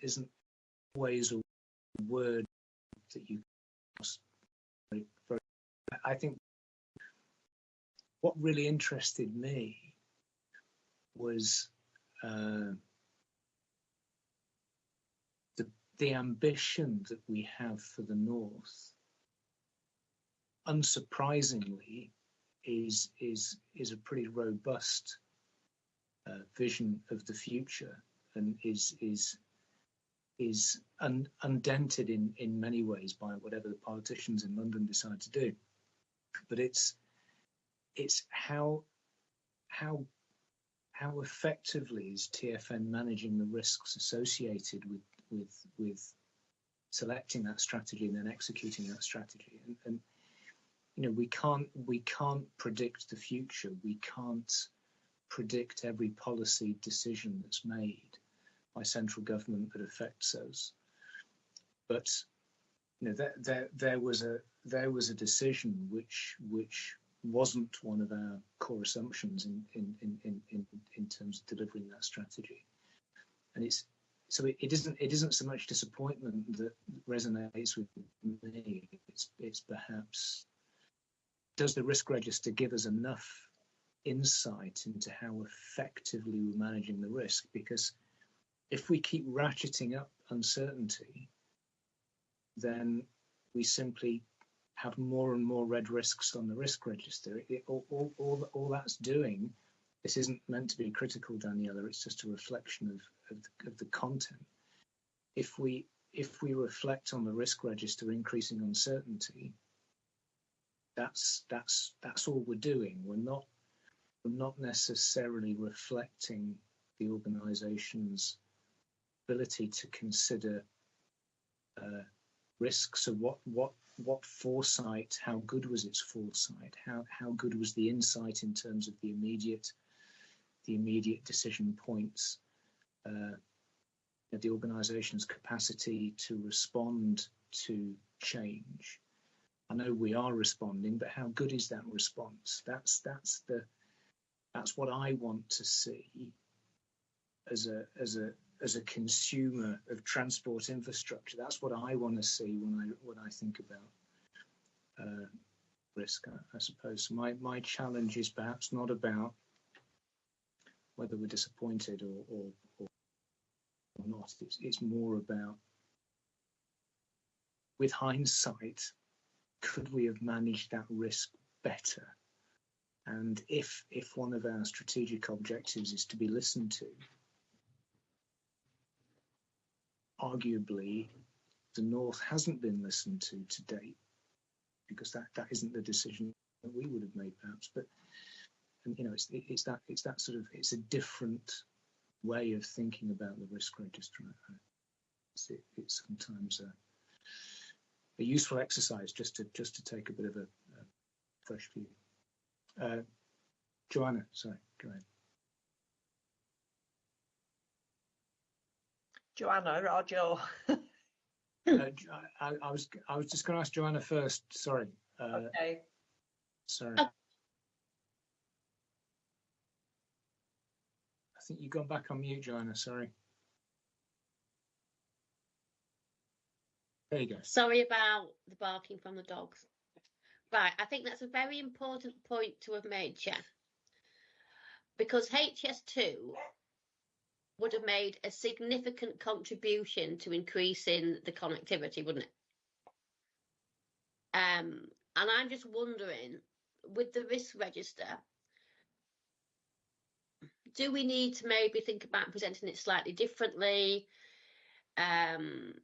Speaker 1: isn't always a word that you very. I think what really interested me was the ambition that we have for the North. Unsurprisingly, is a pretty robust vision of the future, and is undented in many ways by whatever the politicians in London decide to do. But it's how effectively is TFN managing the risks associated with selecting that strategy and then executing that strategy. And you know, we can't predict the future. We can't predict every policy decision that's made by central government that affects us. But you know, there was a decision which wasn't one of our core assumptions in terms of delivering that strategy. And it isn't so much disappointment that resonates with me. It's perhaps, does the risk register give us enough insight into how effectively we're managing the risk? Because if we keep ratcheting up uncertainty, then we simply have more and more red risks on the risk register. All that's doing, this isn't meant to be critical, Daniela, it's just a reflection of the content. If we reflect on the risk register increasing uncertainty, that's all we're doing. We're not necessarily reflecting the organisation's ability to consider risks. So what foresight? How good was its foresight? How good was the insight in terms of the immediate decision points? The organisation's capacity to respond to change. I know we are responding, but how good is that response? That's what I want to see as a consumer of transport infrastructure. That's what I want to see when I think about risk, I suppose. So my challenge is perhaps not about whether we're disappointed or not. It's more about, with hindsight, could we have managed that risk better? And if one of our strategic objectives is to be listened to, arguably the North hasn't been listened to date, because that isn't the decision that we would have made, perhaps. But you know, it's that sort of, it's a different way of thinking about the risk register. It's sometimes a useful exercise just to take a bit of a fresh view. Joanna, sorry, go ahead.
Speaker 10: Joanna or Joe?
Speaker 1: I was just going to ask Joanna first. Sorry.
Speaker 10: Okay.
Speaker 1: Sorry. I think you've gone back on mute, Joanna. Sorry. There you go.
Speaker 6: Sorry about the barking from the dogs. Right, I think that's a very important point to have made, Chair, because HS2 would have made a significant contribution to increasing the connectivity, wouldn't it? And I'm just wondering, with the risk register, do we need to maybe think about presenting it slightly differently, and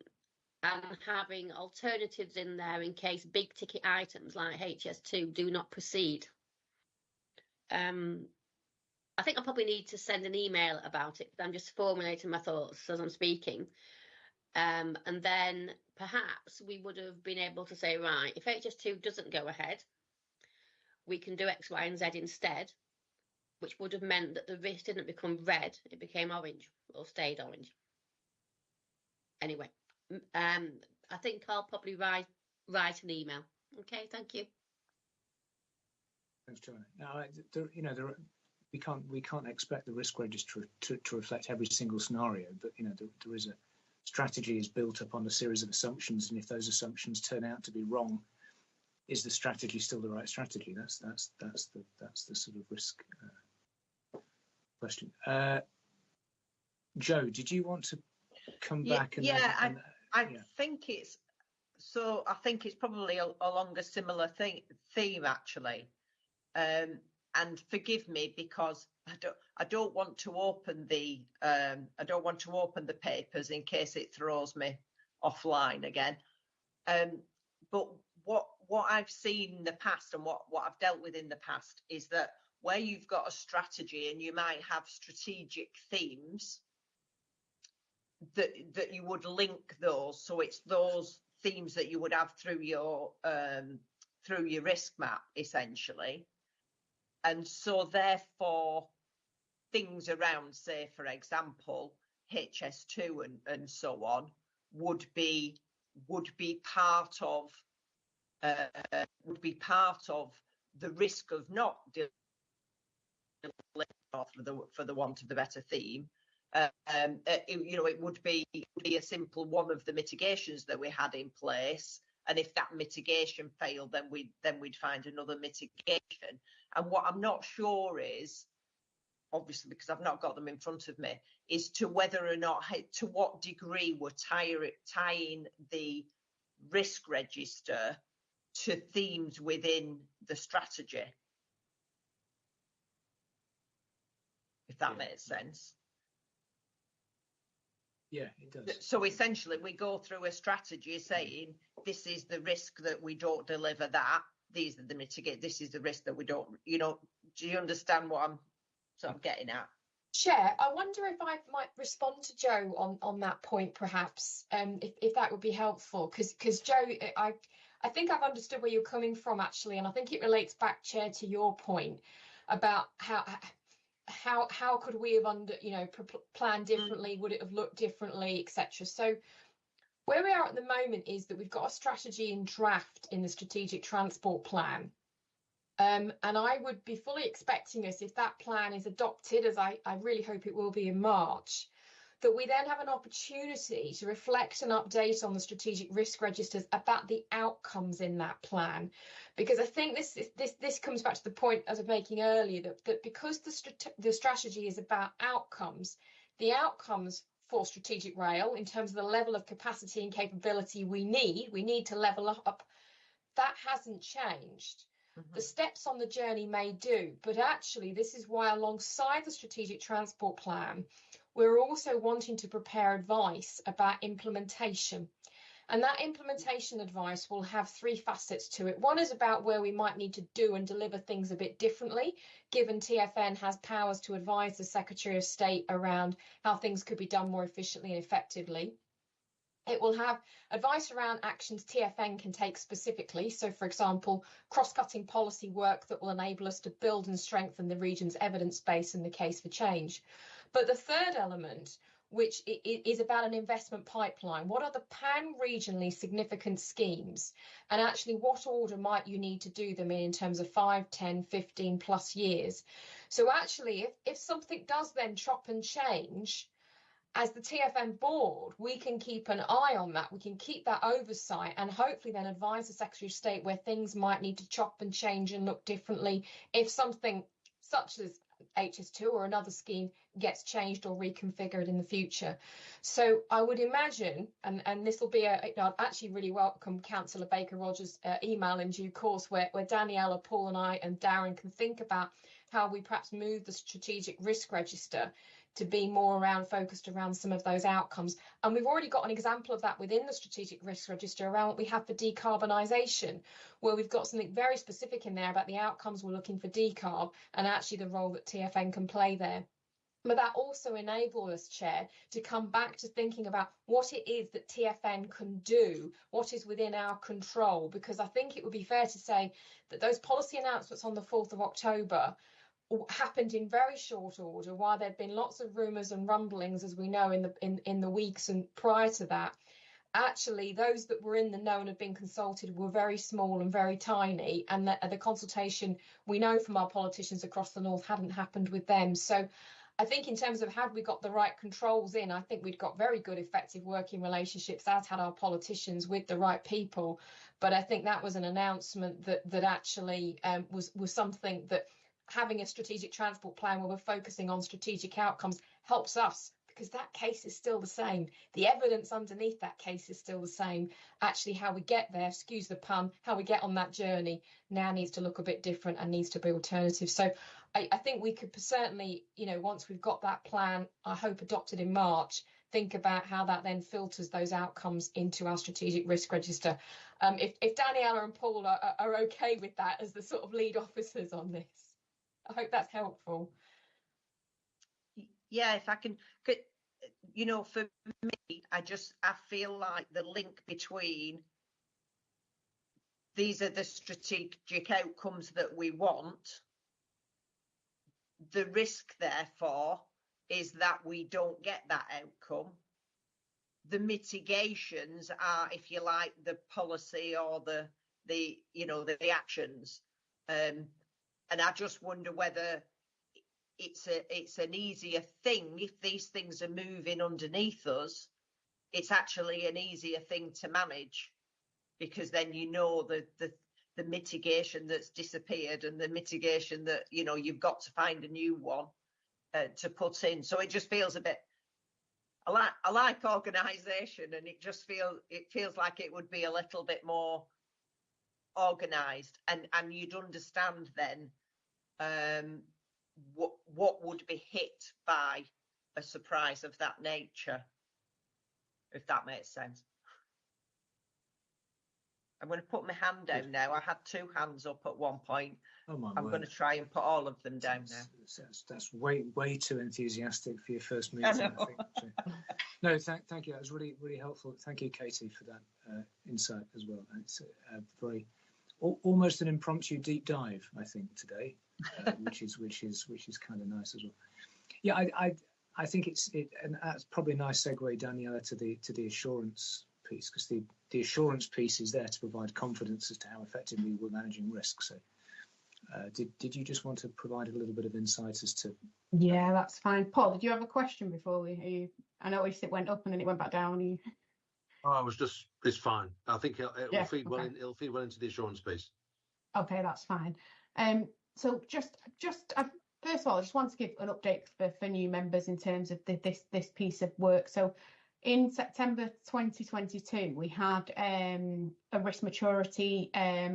Speaker 6: having alternatives in there in case big ticket items like HS2 do not proceed? I think I probably need to send an email about it, but I'm just formulating my thoughts as I'm speaking. And then perhaps we would have been able to say, right, if HS2 doesn't go ahead, we can do X, Y, and Z instead, which would have meant that the risk didn't become red, it became orange, or stayed orange. Anyway, I think I'll probably write an email. Okay, thank you.
Speaker 1: Thanks, Joanna. Now, you know, we can't expect the risk register to reflect every single scenario, but there is a strategy is built upon a series of assumptions, and if those assumptions turn out to be wrong, is the strategy still the right strategy? That's the sort of risk question. Joe, did you want to come back?
Speaker 10: I think it's probably along a similar theme actually. And forgive me because I don't want to open the papers in case it throws me offline again. But what I've seen in the past and what I've dealt with in the past is that where you've got a strategy and you might have strategic themes that you would link those, so it's those themes that you would have through your risk map essentially. And so therefore things around, say for example, HS2 and so on would be part of the risk of not delivering, for the want of the better theme. It would be a simple one of the mitigations that we had in place, and if that mitigation failed, then we'd find another mitigation. And what I'm not sure is, obviously because I've not got them in front of me, is to whether or not, to what degree we're tying the risk register to themes within the strategy, if that makes sense.
Speaker 1: Yeah, it does.
Speaker 10: So essentially we go through a strategy saying this is the risk that we don't deliver that, these are the mitigate, this is the risk that we don't, do you understand what I'm sort of getting at?
Speaker 14: Chair, I wonder if I might respond to Joe on that point, perhaps, if that would be helpful, because Joe, I think I've understood where you're coming from actually, and I think it relates back, Chair, to your point about how could we have planned differently? Would it have looked differently, etc. So where we are at the moment is that we've got a strategy in draft in the strategic transport plan. And I would be fully expecting us, if that plan is adopted, as I really hope it will be in March, that we then have an opportunity to reflect and update on the strategic risk registers about the outcomes in that plan. Because I think this comes back to the point I was making earlier, that because the strategy is about outcomes, the outcomes for strategic rail in terms of the level of capacity and capability we need to level up, that hasn't changed. The steps on the journey may do, but actually this is why alongside the strategic transport plan, we're also wanting to prepare advice about implementation. And that implementation advice will have three facets to it. One is about where we might need to do and deliver things a bit differently, given TfN has powers to advise the Secretary of State around how things could be done more efficiently and effectively. It will have advice around actions TfN can take specifically. So, for example, cross-cutting policy work that will enable us to build and strengthen the region's evidence base in the case for change. But the third element, which is about an investment pipeline. What are the pan-regionally significant schemes? And actually, what order might you need to do them in terms of 5, 10, 15 plus years? So actually, if something does then chop and change, as the TfN board, we can keep an eye on that. We can keep that oversight and hopefully then advise the Secretary of State where things might need to chop and change and look differently if something such as HS2 or another scheme gets changed or reconfigured in the future. So I would imagine, and this will be I'd actually really welcome Councillor Baker-Rogers' email in due course where Daniela, Paul and I and Darren can think about how we perhaps move the strategic risk register to be more focused around some of those outcomes. And we've already got an example of that within the strategic risk register around what we have for decarbonisation, where we've got something very specific in there about the outcomes we're looking for decarb and actually the role that TfN can play there. But that also enables us, Chair, to come back to thinking about what it is that TfN can do, what is within our control, because I think it would be fair to say that those policy announcements on the 4th of October happened in very short order, while there'd been lots of rumours and rumblings, as we know, in the weeks and prior to that. actually those that were in the know and had been consulted were very small and very tiny, and the consultation we know from our politicians across the north hadn't happened with them. So I think in terms of had we got the right controls in, I think we'd got very good effective working relationships, as had our politicians, with the right people. But I think that was an announcement that actually was something that having a strategic transport plan where we're focusing on strategic outcomes helps us, because that case is still the same. The evidence underneath that case is still the same. Actually, how we get there, excuse the pun, how we get on that journey now needs to look a bit different and needs to be alternative. So I think we could certainly, you know, once we've got that plan, I hope adopted in March, think about how that then filters those outcomes into our strategic risk register. If Daniela and Paul are okay with that as the sort of lead officers on this, I hope that's helpful.
Speaker 10: Yeah, if I can, you know, for me, I feel like the link between these are the strategic outcomes that we want. The risk, therefore, is that we don't get that outcome. The mitigations are, if you like, the policy or the you know, the actions. And I just wonder whether it's an easier thing if these things are moving underneath us. It's actually an easier thing to manage, because then you know the mitigation that's disappeared and the mitigation that, you know, you've got to find a new one to put in. So it just feels a bit. I like organisation, and it feels like it would be a little bit more organised, and you'd understand then what would be hit by a surprise of that nature, if that makes sense. I'm going to put my hand down now. I had two hands up at one point.
Speaker 1: Oh my
Speaker 10: I'm
Speaker 1: word.
Speaker 10: going to try and put all of them down now.
Speaker 1: That's way too enthusiastic for your first meeting, I think. No, thank you. That was really helpful. Thank you, Katie, for that insight as well. It's very almost an impromptu deep dive, I think, today, which is kind of nice as well. Yeah, I think and that's probably a nice segue, Daniela, to the assurance piece, because the assurance piece is there to provide confidence as to how effectively we're managing risk. So did you just want to provide a little bit of insight as to?
Speaker 8: Yeah, that's fine. Paul, did you have a question before I noticed it went up and then it went back down.
Speaker 7: Oh, it's fine. I think it'll feed well into the assurance piece.
Speaker 8: Okay, that's fine. So just first of all, I just want to give an update for new members in terms of this piece of work. So in September 2022, we had a risk maturity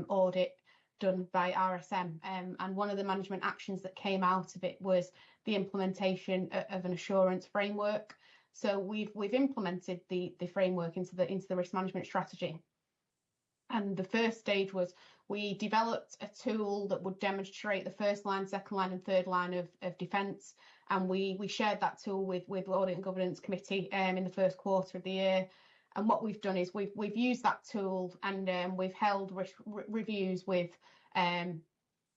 Speaker 8: audit done by RSM, and one of the management actions that came out of it was the implementation of an assurance framework. So we've implemented the framework into the risk management strategy. And the first stage was we developed a tool that would demonstrate the first line, second line and third line of defence. And we shared that tool with Audit and Governance Committee in the first quarter of the year. And what we've done is we've used that tool, and we've held reviews with TFN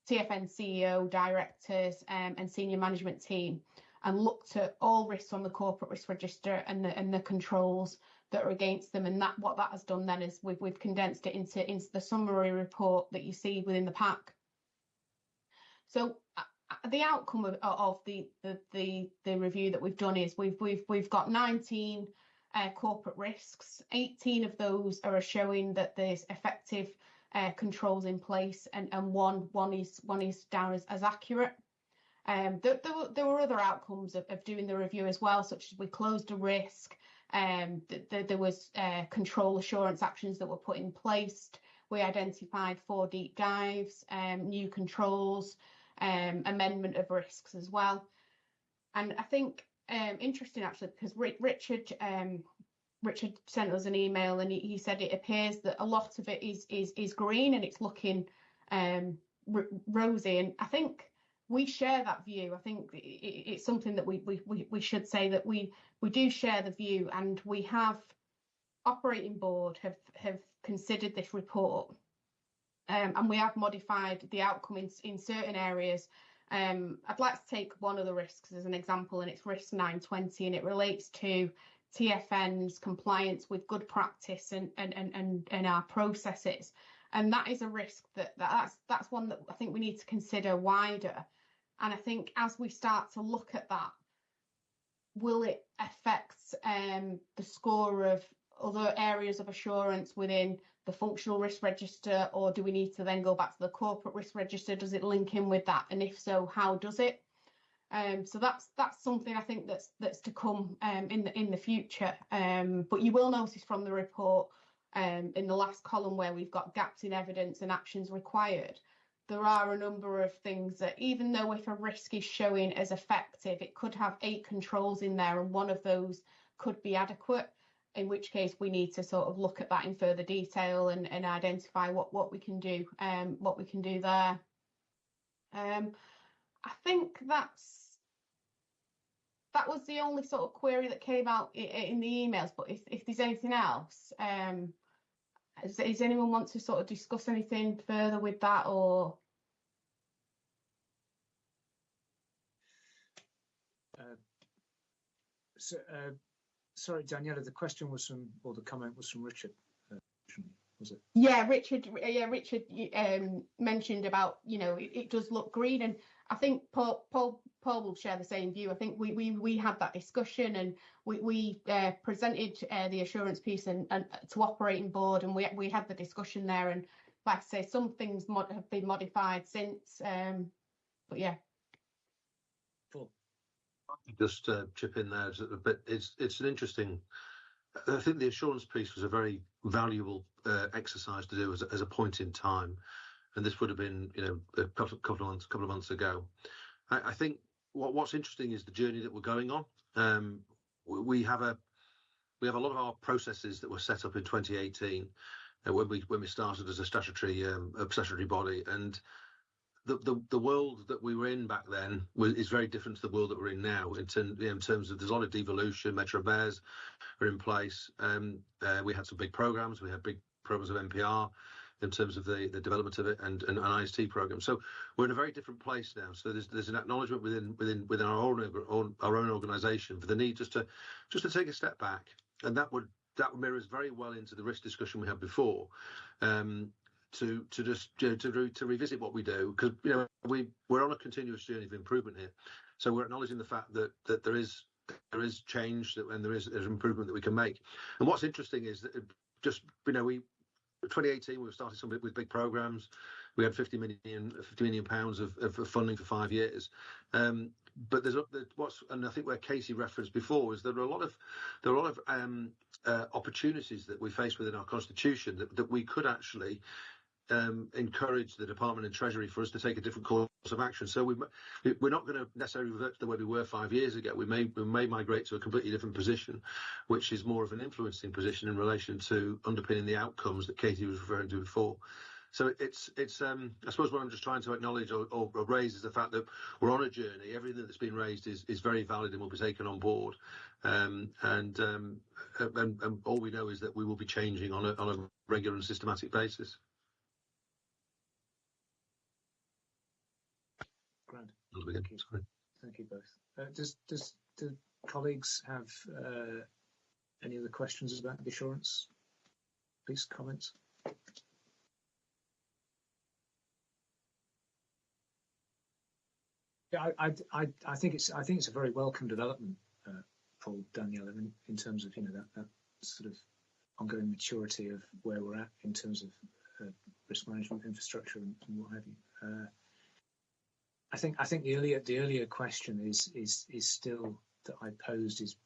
Speaker 8: CEO, directors and senior management team, and looked at all risks on the corporate risk register and the controls that are against them. And what that has done then is we've condensed it into the summary report that you see within the pack. So the outcome of the review that we've done is we've got 19 corporate risks. 18 of those are showing that there's effective controls in place, and one is down as accurate. There were other outcomes of doing the review as well, such as we closed a risk. There was control assurance actions that were put in place. We identified 4 deep dives, new controls, amendment of risks as well. And I think interesting actually, because Richard sent us an email, and he said it appears that a lot of it is green and it's looking rosy. And I think we share that view. I think it's something that we should say that we do share the view, and we have operating board have considered this report, and we have modified the outcome in certain areas. I'd like to take one of the risks as an example, and it's risk 920, and it relates to TFN's compliance with good practice and our processes. And that is a risk that's one that I think we need to consider wider. And I think as we start to look at that, will it affect the score of other areas of assurance within the functional risk register, or do we need to then go back to the corporate risk register? Does it link in with that? And if so, how does it? So that's something I think that's to come in the future. But you will notice from the report in the last column where we've got gaps in evidence and actions required, there are a number of things that, even though if a risk is showing as effective, it could have 8 controls in there and one of those could be adequate, in which case we need to sort of look at that in further detail and identify what we can do there. I think that was the only sort of query that came out in the emails, but if there's anything else, does anyone want to sort of discuss anything further with that, or?
Speaker 1: Sorry, Daniela, the question was from, or the comment was from Richard, was it?
Speaker 8: Yeah, Richard mentioned about, it does look green, and I think Paul will share the same view. I think we had that discussion, and we presented the assurance piece and to operating board, and we had the discussion there, and like I say, some things have been modified since, but yeah.
Speaker 1: Paul.
Speaker 7: Just chip in there a bit. It's an interesting. I think the assurance piece was a very valuable exercise to do as a point in time, and this would have been, a couple of months ago. I think what's interesting is the journey that we're going on. We have a lot of our processes that were set up in 2018 when we started as a statutory body, and the world that we were in back then is very different to the world that we're in now in terms of there's a lot of devolution. Metro Mayors are in place. We had some big programs. We had big programs of NPR in terms of the development of it and an IST program. So we're in a very different place now. So there's an acknowledgement within our own organisation for the need just to take a step back, and that mirrors very well into the risk discussion we had before. To revisit what we do, because we're on a continuous journey of improvement here. So we're acknowledging the fact that there is change and there is improvement that we can make. And what's interesting is that 2018 we started some with big programs. We had 50 million pounds of funding for 5 years. But and I think where Katie referenced before is there are a lot of opportunities that we face within our constitution that we could actually encourage the Department and Treasury for us to take a different course of action. So we're not going to necessarily revert to the way we were 5 years ago. We may migrate to a completely different position, which is more of an influencing position in relation to underpinning the outcomes that Katie was referring to before. So it's I suppose what I'm just trying to acknowledge or raise is the fact that we're on a journey. Everything that's been raised is very valid and will be taken on board. And all we know is that we will be changing on a regular and systematic basis.
Speaker 1: Grand. Thank you both. Do colleagues have any other questions about the assurance? Please, comments. Yeah, I think it's a very welcome development, Paul, Danielle, in terms of that sort of ongoing maturity of where we're at in terms of risk management infrastructure and what have you. I think the earlier question is still that I posed is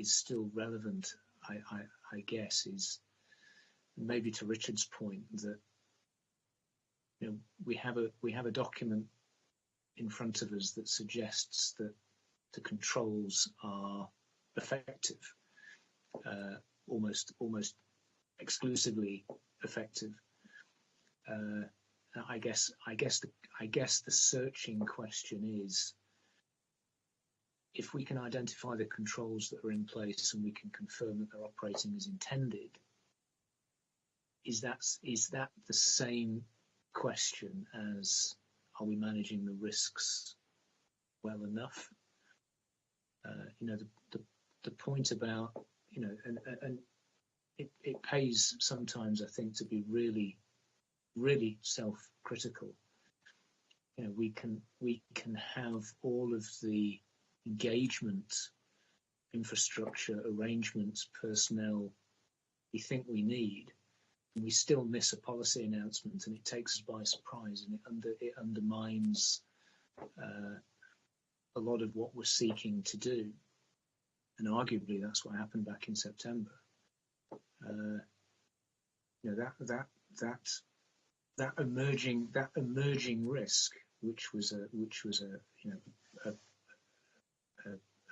Speaker 1: still relevant. I guess is maybe to Richard's point that we have a document in front of us that suggests that the controls are effective, almost exclusively effective. I guess the searching question is, if we can identify the controls that are in place and we can confirm that they're operating as intended, is that the same question as, are we managing the risks well enough? the point about, you know, and it pays sometimes, I think, to be really, really self-critical. You know, we can have all of the engagement, infrastructure, arrangements, personnel we think we need, and we still miss a policy announcement, and it takes us by surprise, and it undermines a lot of what we're seeking to do. And arguably, that's what happened back in September. You know, that emerging risk, which was a you know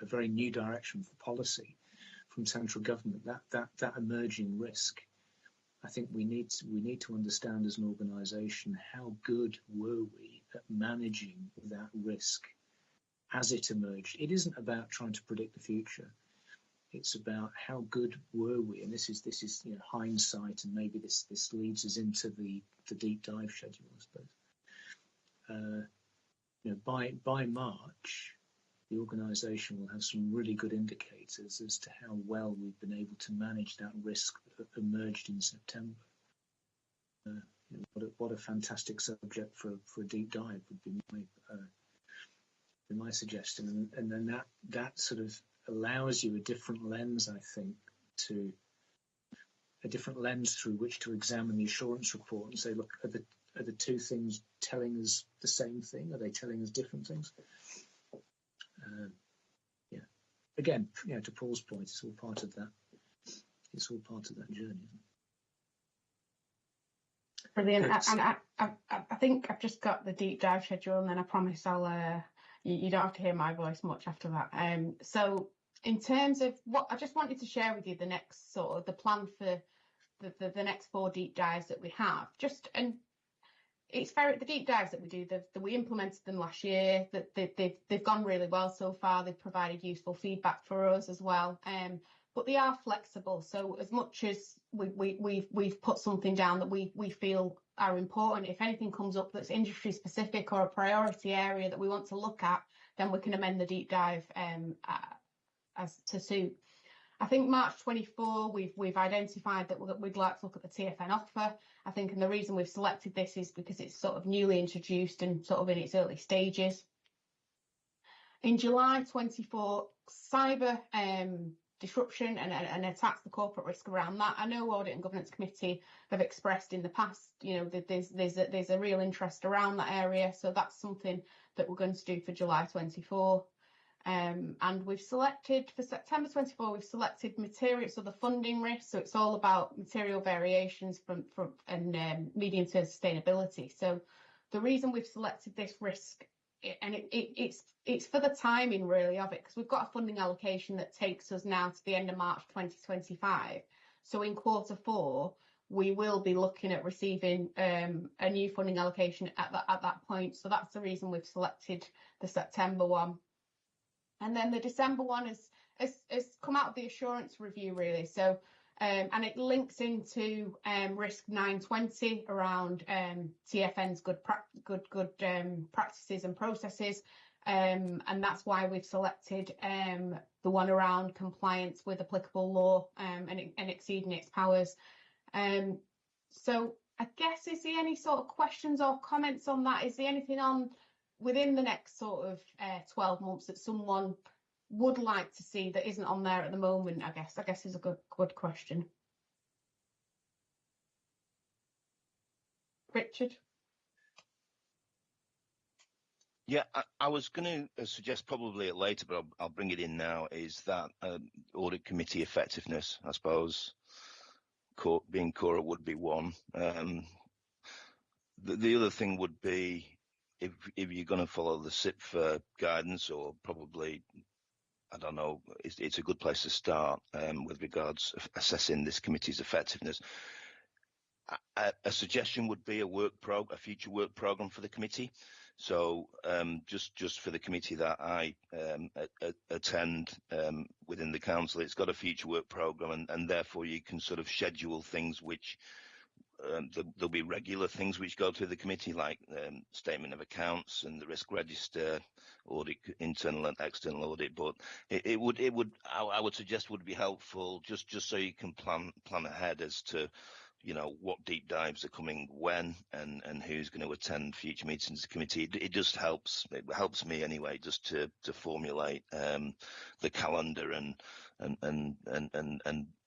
Speaker 1: a very new direction for policy from central government. That emerging risk, I think we need to understand as an organisation how good were we at managing that risk as it emerged. It isn't about trying to predict the future. It's about how good were we, and this is you know, hindsight, and maybe this leads us into the deep dive schedule, I suppose. You know, by March, the organisation will have some really good indicators as to how well we've been able to manage that risk that emerged in September. You know, what a fantastic subject for a deep dive would be my suggestion, and then that sort of allows you a different lens, I think, through which to examine the assurance report and say, look, are the two things telling us the same thing? Are they telling us different things? Yeah. Again, you know, to Paul's point, it's all part of that. It's all part of that journey.
Speaker 8: Brilliant. And I think I've just got the deep dive schedule, and then I promise I'll. You don't have to hear my voice much after that. So in terms of what I just wanted to share with you, the next sort of the plan for the next 4 deep dives that we have. And it's the deep dives that we do. We implemented them last year. That they've gone really well so far. They've provided useful feedback for us as well. But they are flexible. So as much as we've put something down that we feel are important, if anything comes up that's industry specific or a priority area that we want to look at, then we can amend the deep dive as to suit. I think March 24, we've identified that we'd like to look at the TFN offer. I think, and the reason we've selected this is because it's sort of newly introduced and sort of in its early stages. In July 24, cyber disruption and attacks, the corporate risk around that. I know Audit and Governance Committee have expressed in the past, you know, that there's a real interest around that area. So that's something that we're going to do for July 24. And we've selected for September 24, we've selected material, so the funding risk. So it's all about material variations from medium-term sustainability. So the reason we've selected this risk, and it's for the timing really of it, because we've got a funding allocation that takes us now to the end of March 2025. So in Q4, we will be looking at receiving a new funding allocation at that point. So that's the reason we've selected the September one. And then the December one has come out of the assurance review really. So and it links into risk 920 around TFN's good practices and processes, and that's why we've selected the one around compliance with applicable law and exceeding its powers. So I guess, is there any sort of questions or comments on that? Is there anything on within the next sort of 12 months that someone would like to see that isn't on there at the moment? I guess is a good question. Richard?
Speaker 5: Yeah, I was going to suggest probably later, but I'll bring it in now, is that audit committee effectiveness, I suppose, being Cora would be one. The other thing would be, if you're going to follow the SIPFA guidance, or probably, I don't know, it's a good place to start with regards to assessing this committee's effectiveness. A suggestion would be a future work programme for the committee. So just for the committee that I attend within the council, it's got a future work programme, and therefore you can sort of schedule things which there'll be regular things which go through the committee, like statement of accounts and the risk register, audit, internal and external audit. But I would suggest would be helpful just so you can plan ahead as to, you know, what deep dives are coming when and who's going to attend future meetings of the committee. It just helps. It helps me anyway, just to formulate the calendar and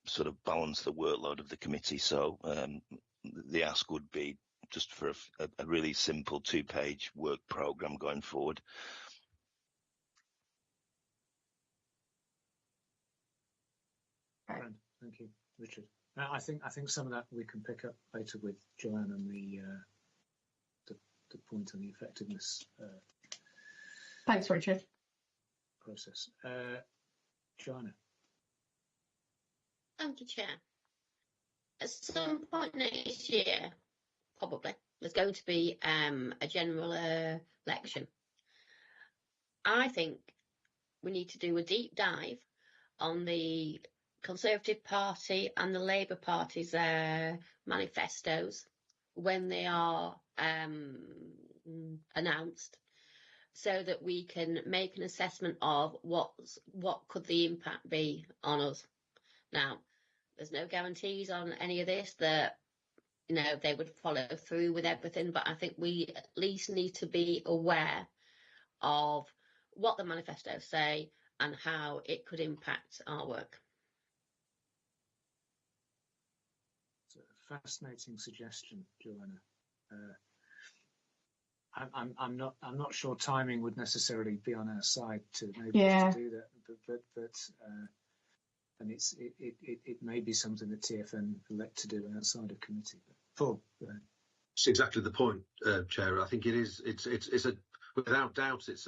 Speaker 5: sort of balance the workload of the committee. So the ask would be just for a really simple 2-page work program going forward.
Speaker 1: Grand. Thank you, Richard. I think some of that we can pick up later with Joanne and the point on the effectiveness.
Speaker 8: Thanks, Richard.
Speaker 1: Process. Joanna.
Speaker 6: Thank you, Chair. At some point next year, probably, there's going to be a general election. I think we need to do a deep dive on the Conservative Party and the Labour Party's manifestos when they are announced, so that we can make an assessment of what could the impact be on us. Now, there's no guarantees on any of this that, you know, they would follow through with everything, but I think we at least need to be aware of what the manifestos say and how it could impact our work.
Speaker 1: It's a fascinating suggestion, Joanna. I'm not sure timing would necessarily be on our side to maybe to do that, but and it may be something that TFN elect to do outside of committee. But Paul, go ahead.
Speaker 7: It's exactly the point, Chair. I think it is. It's a without doubt. It's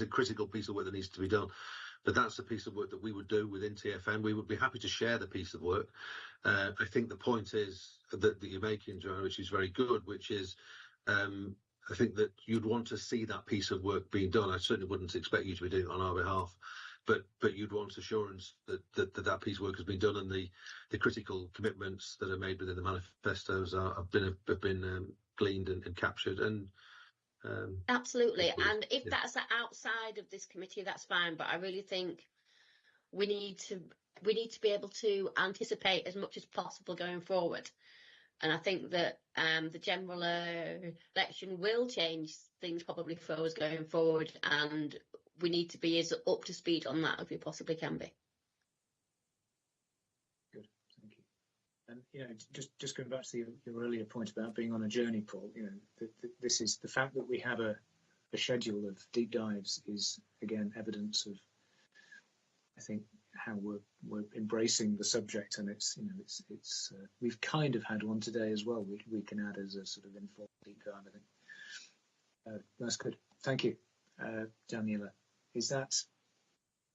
Speaker 7: a critical piece of work that needs to be done. But that's the piece of work that we would do within TFN. We would be happy to share the piece of work. I think the point is that you're making, Joanna, which is very good, which is I think that you'd want to see that piece of work being done. I certainly wouldn't expect you to be doing it on our behalf, but you'd want assurance that piece of work has been done and the critical commitments that are made within the manifestos have been gleaned and captured. And
Speaker 6: absolutely. And if that's outside of this committee, that's fine. But I really think we need to be able to anticipate as much as possible going forward. And I think that the general election will change things probably for us going forward, and we need to be as up to speed on that as we possibly can be.
Speaker 1: Good, thank you. And you know, just going back to your earlier point about being on a journey, Paul. You know, this is the fact that we have a schedule of deep dives is again evidence of, I think, how we're embracing the subject, and it's we've kind of had one today as well. We can add as a sort of informal deep dive. I think that's good. Thank you, Daniela.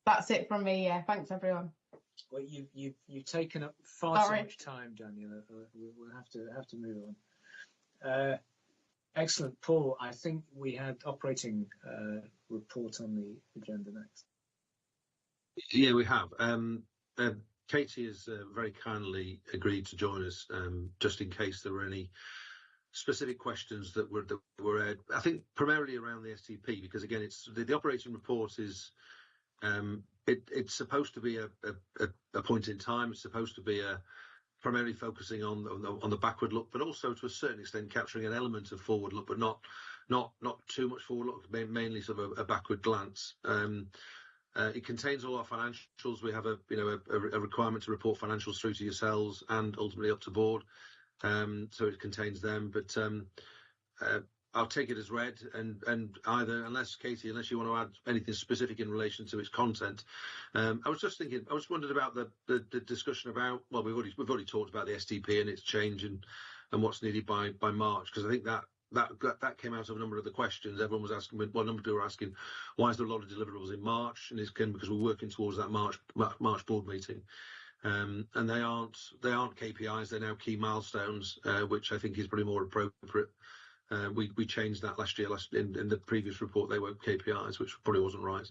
Speaker 8: That's it from me. Yeah, thanks everyone.
Speaker 1: Well, you've taken up far too much time, Daniela. We'll have to move on. Excellent, Paul. I think we had operating report on the agenda next.
Speaker 7: Yeah, we have. Katie has very kindly agreed to join us, just in case there were any specific questions that were I think primarily around the STP, because again, it's the operating report is it's supposed to be a point in time. It's supposed to be primarily focusing on the backward look, but also to a certain extent capturing an element of forward look, but not too much forward look, mainly sort of a backward glance. It contains all our financials. We have a requirement to report financials through to yourselves and ultimately up to board. So it contains them, but I'll take it as read, and either, unless Katie, unless you want to add anything specific in relation to its content. I was just wondering about the discussion about, well, we've already talked about the STP and its change and what's needed by March, because I think that came out of a number of the questions. Everyone was asking, well, a number of people were asking, why is there a lot of deliverables in March? And it's again because we're working towards that March board meeting. And they aren't KPIs, they're now key milestones, which I think is probably more appropriate. We changed that last year. In the previous report, they weren't KPIs, which probably wasn't right.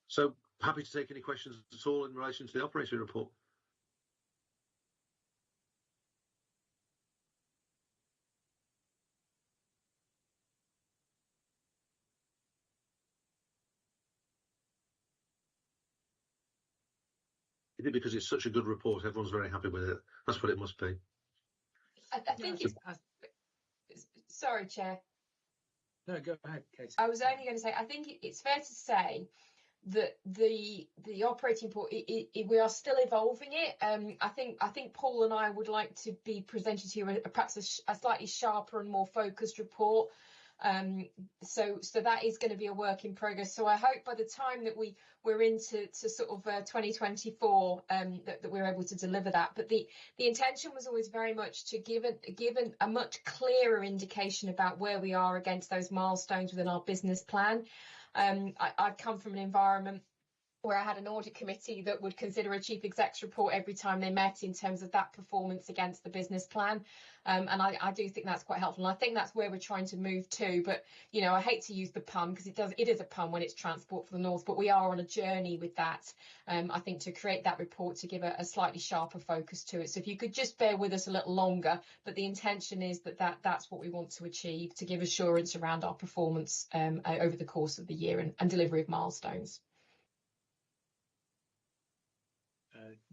Speaker 7: So happy to take any questions at all in relation to the operating report. Is it because it's such a good report, everyone's very happy with it? That's what it must be.
Speaker 14: I think it's... Sorry, Chair.
Speaker 1: No, go ahead, Katie.
Speaker 14: I was only going to say, I think it's fair to say that the operating report, we are still evolving it. I think Paul and I would like to be presenting to you perhaps a slightly sharper and more focused report. So that is going to be a work in progress. So I hope by the time that we're into sort of 2024 that we're able to deliver that. But the intention was always very much to give a much clearer indication about where we are against those milestones within our business plan. I come from an environment where I had an audit committee that would consider a chief exec's report every time they met in terms of that performance against the business plan. And I do think that's quite helpful. And I think that's where we're trying to move to. But, you know, I hate to use the pun because it is a pun when it's Transport for the North, but we are on a journey with that, I think, to create that report to give a slightly sharper focus to it. So if you could just bear with us a little longer, but the intention is that's what we want to achieve, to give assurance around our performance over the course of the year and delivery of milestones.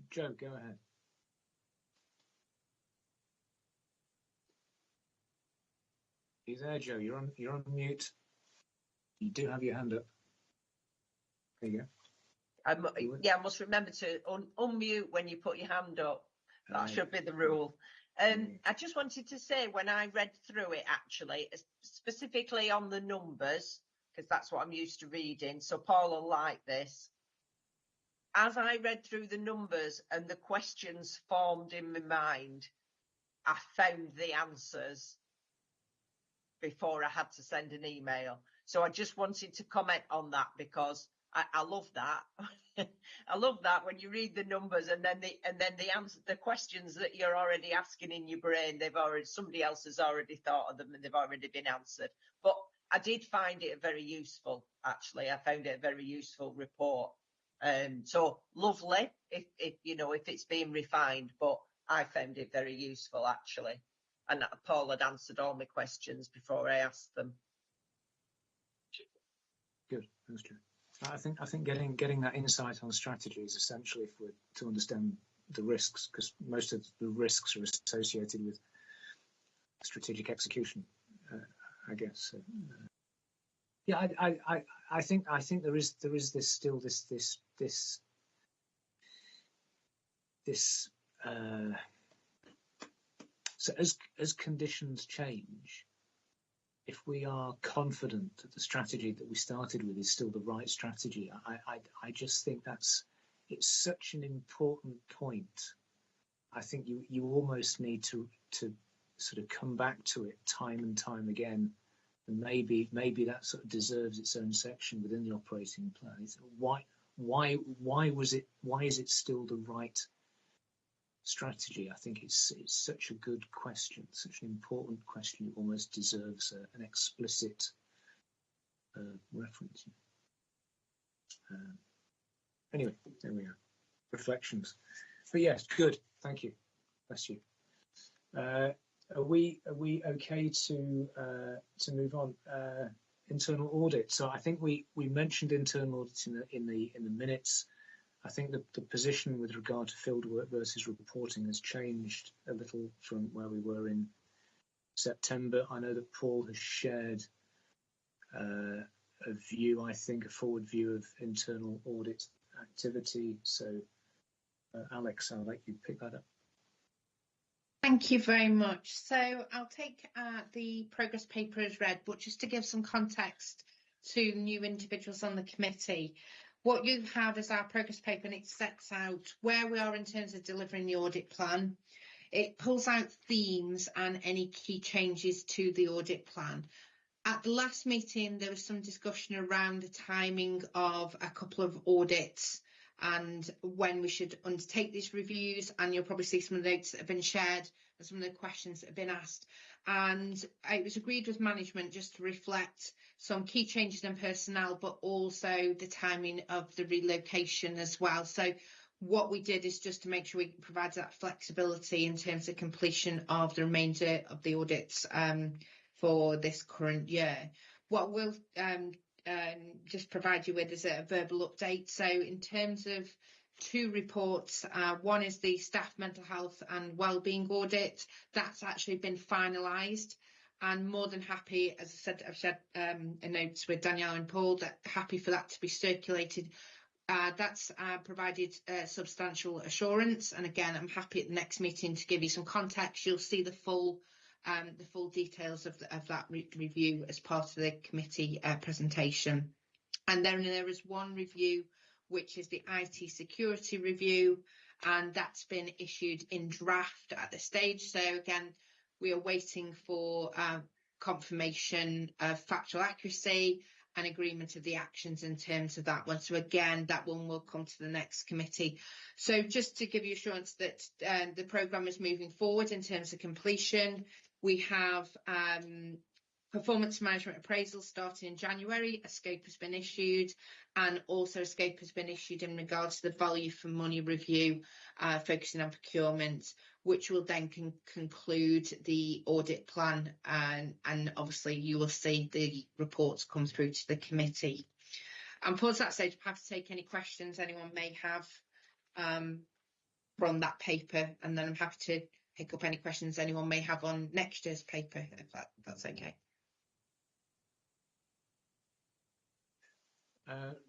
Speaker 1: Joe, go ahead. Are you there, Joe? You're on mute. You do have your hand up. There you go.
Speaker 10: Yeah, I must remember to unmute when you put your hand up. That should be the rule. I just wanted to say, when I read through it, actually, specifically on the numbers, because that's what I'm used to reading, so Paul will like this. As I read through the numbers and the questions formed in my mind, I found the answers before I had to send an email. So I just wanted to comment on that, because I love that. I love that when you read the numbers and then the answer, the questions that you're already asking in your brain, somebody else has already thought of them and they've already been answered. But I did find it very useful, actually. I found it a very useful report. So lovely if it's being refined, but I found it very useful, actually. And Paul had answered all my questions before I asked them.
Speaker 1: Good, thanks, Joe. I think getting that insight on strategy is essential if we're to understand the risks, because most of the risks are associated with strategic execution, I guess. Yeah, I think there is this so as conditions change, if we are confident that the strategy that we started with is still the right strategy, I just think it's such an important point. I think you almost need to sort of come back to it time and time again. And maybe that sort of deserves its own section within the operating plan. It's why is it still the right strategy? I think it's such a good question, such an important question. It almost deserves an explicit reference. Anyway, there we are. Reflections. But yes, good. Thank you. Bless you. Are we okay to move on? Internal audit. So I think we mentioned internal audits in the minutes. I think the position with regard to field work versus reporting has changed a little from where we were in September. I know that Paul has shared a view, I think, a forward view of internal audit activity. So, Alex, I'll let you pick that up.
Speaker 9: Thank you very much. So I'll take the progress paper as read, but just to give some context to new individuals on the committee, what you have is our progress paper, and it sets out where we are in terms of delivering the audit plan. It pulls out themes and any key changes to the audit plan. At the last meeting, there was some discussion around the timing of a couple of audits and when we should undertake these reviews, and you'll probably see some of the notes that have been shared and some of the questions that have been asked. And it was agreed with management just to reflect some key changes in personnel, but also the timing of the relocation as well. So what we did is just to make sure we provide that flexibility in terms of completion of the remainder of the audits for this current year. What we'll just provide you with is a verbal update. So in terms of two reports. One is the staff mental health and wellbeing audit. That's actually been finalised, and more than happy, as I said, I've shared a notes with Danielle and Paul, that happy for that to be circulated. That's provided substantial assurance, and again, I'm happy at the next meeting to give you some context. You'll see the full details of that review as part of the committee presentation. And then there is one review, which is the IT security review, and that's been issued in draft at this stage. So again, we are waiting for confirmation of factual accuracy and agreement of the actions in terms of that one. So again, that one will come to the next committee. So just to give you assurance that the programme is moving forward in terms of completion, we have performance management appraisal starting in January. A scope has been issued, and also a scope has been issued in regards to the value for money review, focusing on procurement, which will then conclude the audit plan, and obviously you will see the reports come through to the committee. And pause that stage, I'm happy to take any questions anyone may have from that paper, and then I'm happy to pick up any questions anyone may have on next year's paper, if that's okay.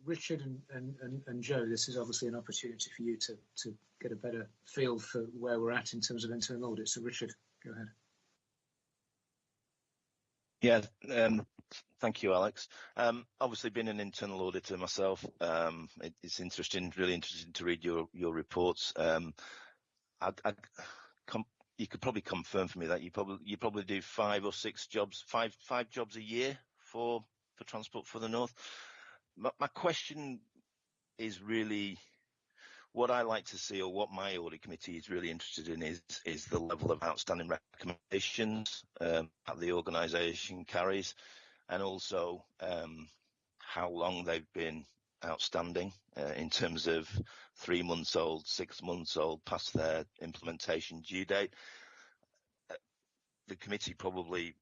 Speaker 1: Richard and Joe, this is obviously an opportunity for you to get a better feel for where we're at in terms of internal audit. So Richard, go ahead.
Speaker 5: Yeah, thank you, Alex. Obviously, being an internal auditor myself, it's interesting, really interesting to read your reports. You could probably confirm for me that you probably do 5 or 6 jobs, five jobs a year for Transport for the North. My question is really what I like to see, or what my audit committee is really interested in, is the level of outstanding recommendations that the organisation carries, and also how long they've been outstanding in terms of 3 months old, 6 months old, past their implementation due date. The committee probably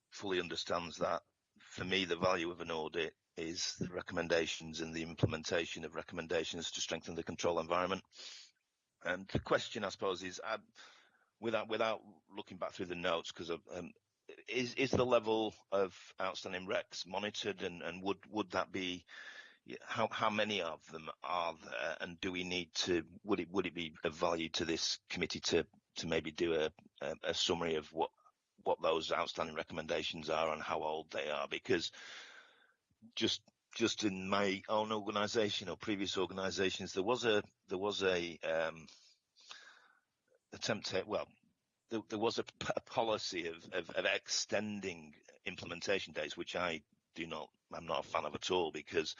Speaker 5: fully understands that. For me, the value of an audit is the recommendations and the implementation of recommendations to strengthen the control environment. And the question, I suppose, is without looking back through the notes, because is the level of outstanding recs monitored, and would that be, how many of them are there, and do we need to, would it be of value to this committee to maybe do a summary of what those outstanding recommendations are and how old they are? Because just in my own organisation or previous organisations, there was a attempt at, well, there was a policy of extending implementation dates, which I'm not a fan of at all, because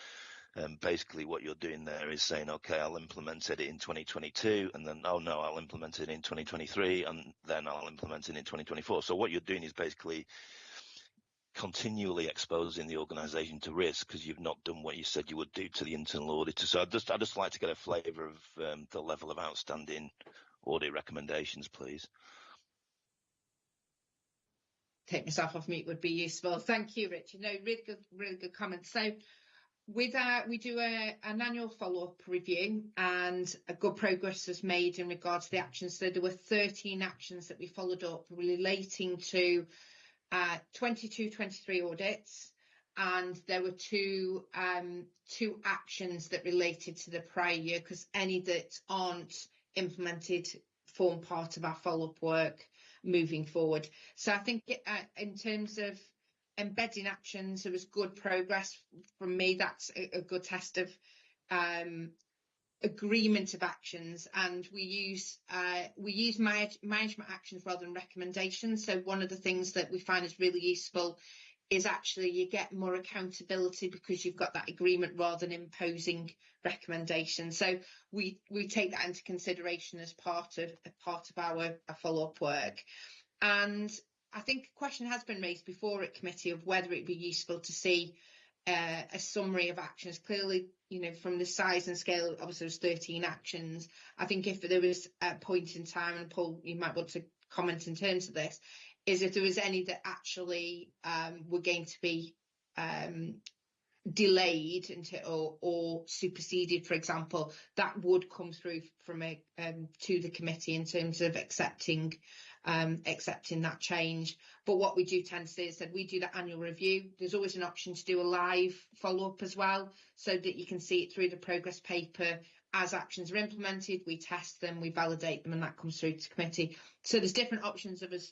Speaker 5: basically what you're doing there is saying, okay, I'll implement it in 2022, and then, oh no, I'll implement it in 2023, and then I'll implement it in 2024. So what you're doing is basically continually exposing the organisation to risk, because you've not done what you said you would do to the internal auditor. So I'd just like to get a flavour of the level of outstanding audit recommendations, please.
Speaker 9: Take myself off mute would be useful. Thank you, Richard. No, really good comments. So with that, we do an annual follow-up review, and a good progress was made in regards to the actions. So there were 13 actions that we followed up relating to 22-23 audits, and there were two actions that related to the prior year, because any that aren't implemented form part of our follow-up work moving forward. So I think in terms of embedding actions, there was good progress from me. That's a good test of agreement of actions, and we use management actions rather than recommendations. So one of the things that we find is really useful is actually you get more accountability because you've got that agreement rather than imposing recommendations. So we take that into consideration as part of our follow-up work. And I think a question has been raised before at committee of whether it'd be useful to see a summary of actions. Clearly, from the size and scale, obviously there's 13 actions. I think if there was a point in time, and Paul, you might want to comment in terms of this, is if there was any that actually were going to be delayed until or superseded, for example, that would come through from a to the committee in terms of accepting that change. But what we do tend to say is that we do the annual review. There's always an option to do a live follow-up as well, so that you can see it through the progress paper. As actions are implemented, we test them, we validate them, and that comes through to committee. So there's different options of us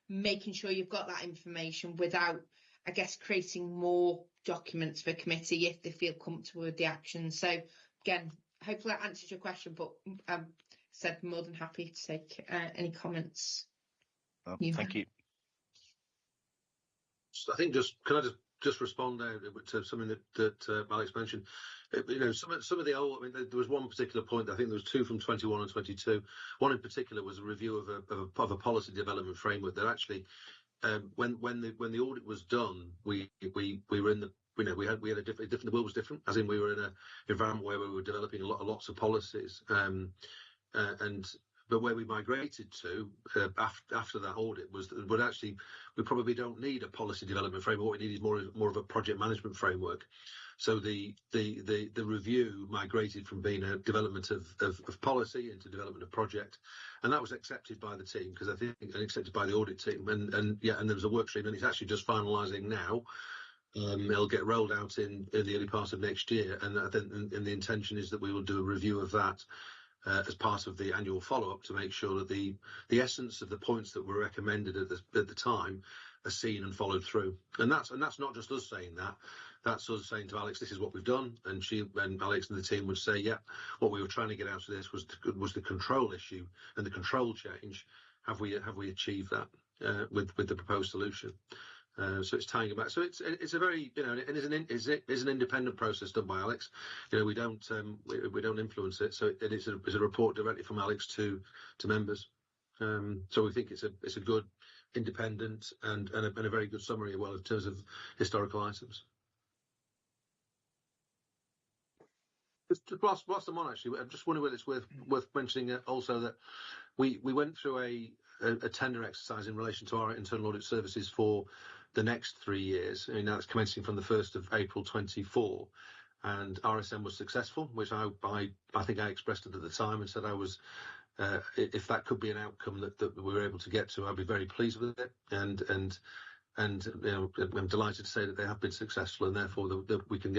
Speaker 9: making sure you've got that information without, I guess, creating more documents for committee if they feel comfortable with the action. So again, hopefully that answers your question, but said more than happy to take any comments.
Speaker 5: Thank you.
Speaker 7: So I think can I just respond now to something that Alex mentioned? Some of the old. I mean, there was one particular point. I think there was two from 21 and 22. One in particular was a review of a policy development framework that actually, when the audit was done, we were in the. We had a different. The world was different, as in we were in an environment where we were developing lots of policies, but where we migrated to after that audit was that, but actually we probably don't need a policy development framework. What we need is more of a project management framework. So the review migrated from being a development of policy into development of project, and that was accepted by the team, because I think, and accepted by the audit team, and there was a work stream, and it's actually just finalising now. It'll get rolled out in the early part of next year, and I think the intention is that we will do a review of that as part of the annual follow-up to make sure that the essence of the points that were recommended at the time are seen and followed through. And that's not just us saying that. That's us saying to Alex, this is what we've done, and Alex and the team would say, yeah, what we were trying to get out of this was the control issue and the control change. Have we achieved that with the proposed solution? So it's tying it back. So it's a very, it is an independent process done by Alex. We don't influence it. So it is a report directly from Alex to members. So we think it's a good, independent and a very good summary as well in terms of historical items. Just whilst I'm on, actually, I'm just wondering whether it's worth mentioning also that we went through a tender exercise in relation to our internal audit services for the next 3 years. I mean, that's commencing from the 1st of April 24, and RSM was successful, which I think I expressed it at the time and said I was, if that could be an outcome that we were able to get to, I'd be very pleased with it. And I'm delighted to say that they have been successful, and therefore we can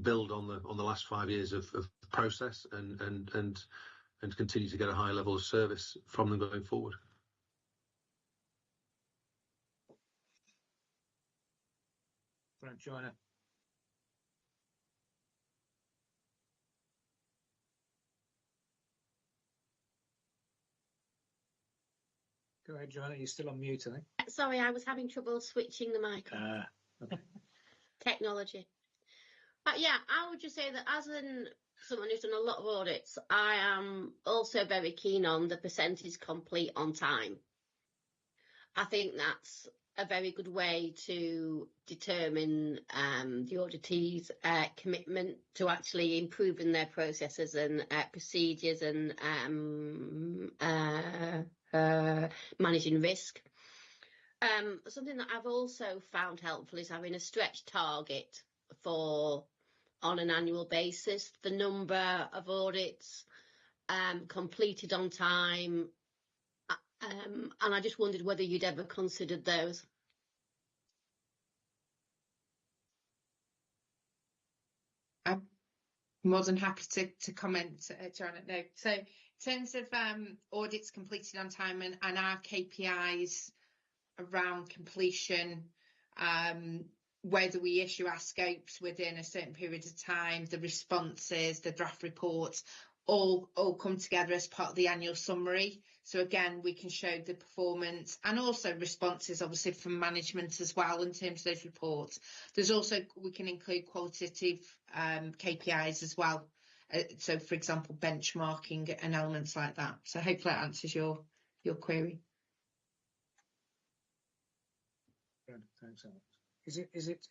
Speaker 7: build on the last 5 years of process and continue to get a high level of service from them going forward.
Speaker 1: Right, Joanna. Go ahead, Joanna. You're still on mute, I think.
Speaker 6: Sorry, I was having trouble switching the mic.
Speaker 1: Okay.
Speaker 6: Technology. Yeah, I would just say that as someone who's done a lot of audits, I am also very keen on the percentage complete on time. I think that's a very good way to determine the auditee's commitment to actually improving their processes and procedures and managing risk. Something that I've also found helpful is having a stretch target on an annual basis, the number of audits completed on time, and I just wondered whether you'd ever considered those.
Speaker 9: I'm more than happy to comment, Joanna. No. So in terms of audits completed on time and our KPIs around completion, whether we issue our scopes within a certain period of time, the responses, the draft reports, all come together as part of the annual summary. So again, we can show the performance and also responses, obviously, from management as well in terms of those reports. There's also, we can include qualitative KPIs as well. So, for example, benchmarking and elements like that. So hopefully that answers your query.
Speaker 1: Good, thanks, Alex.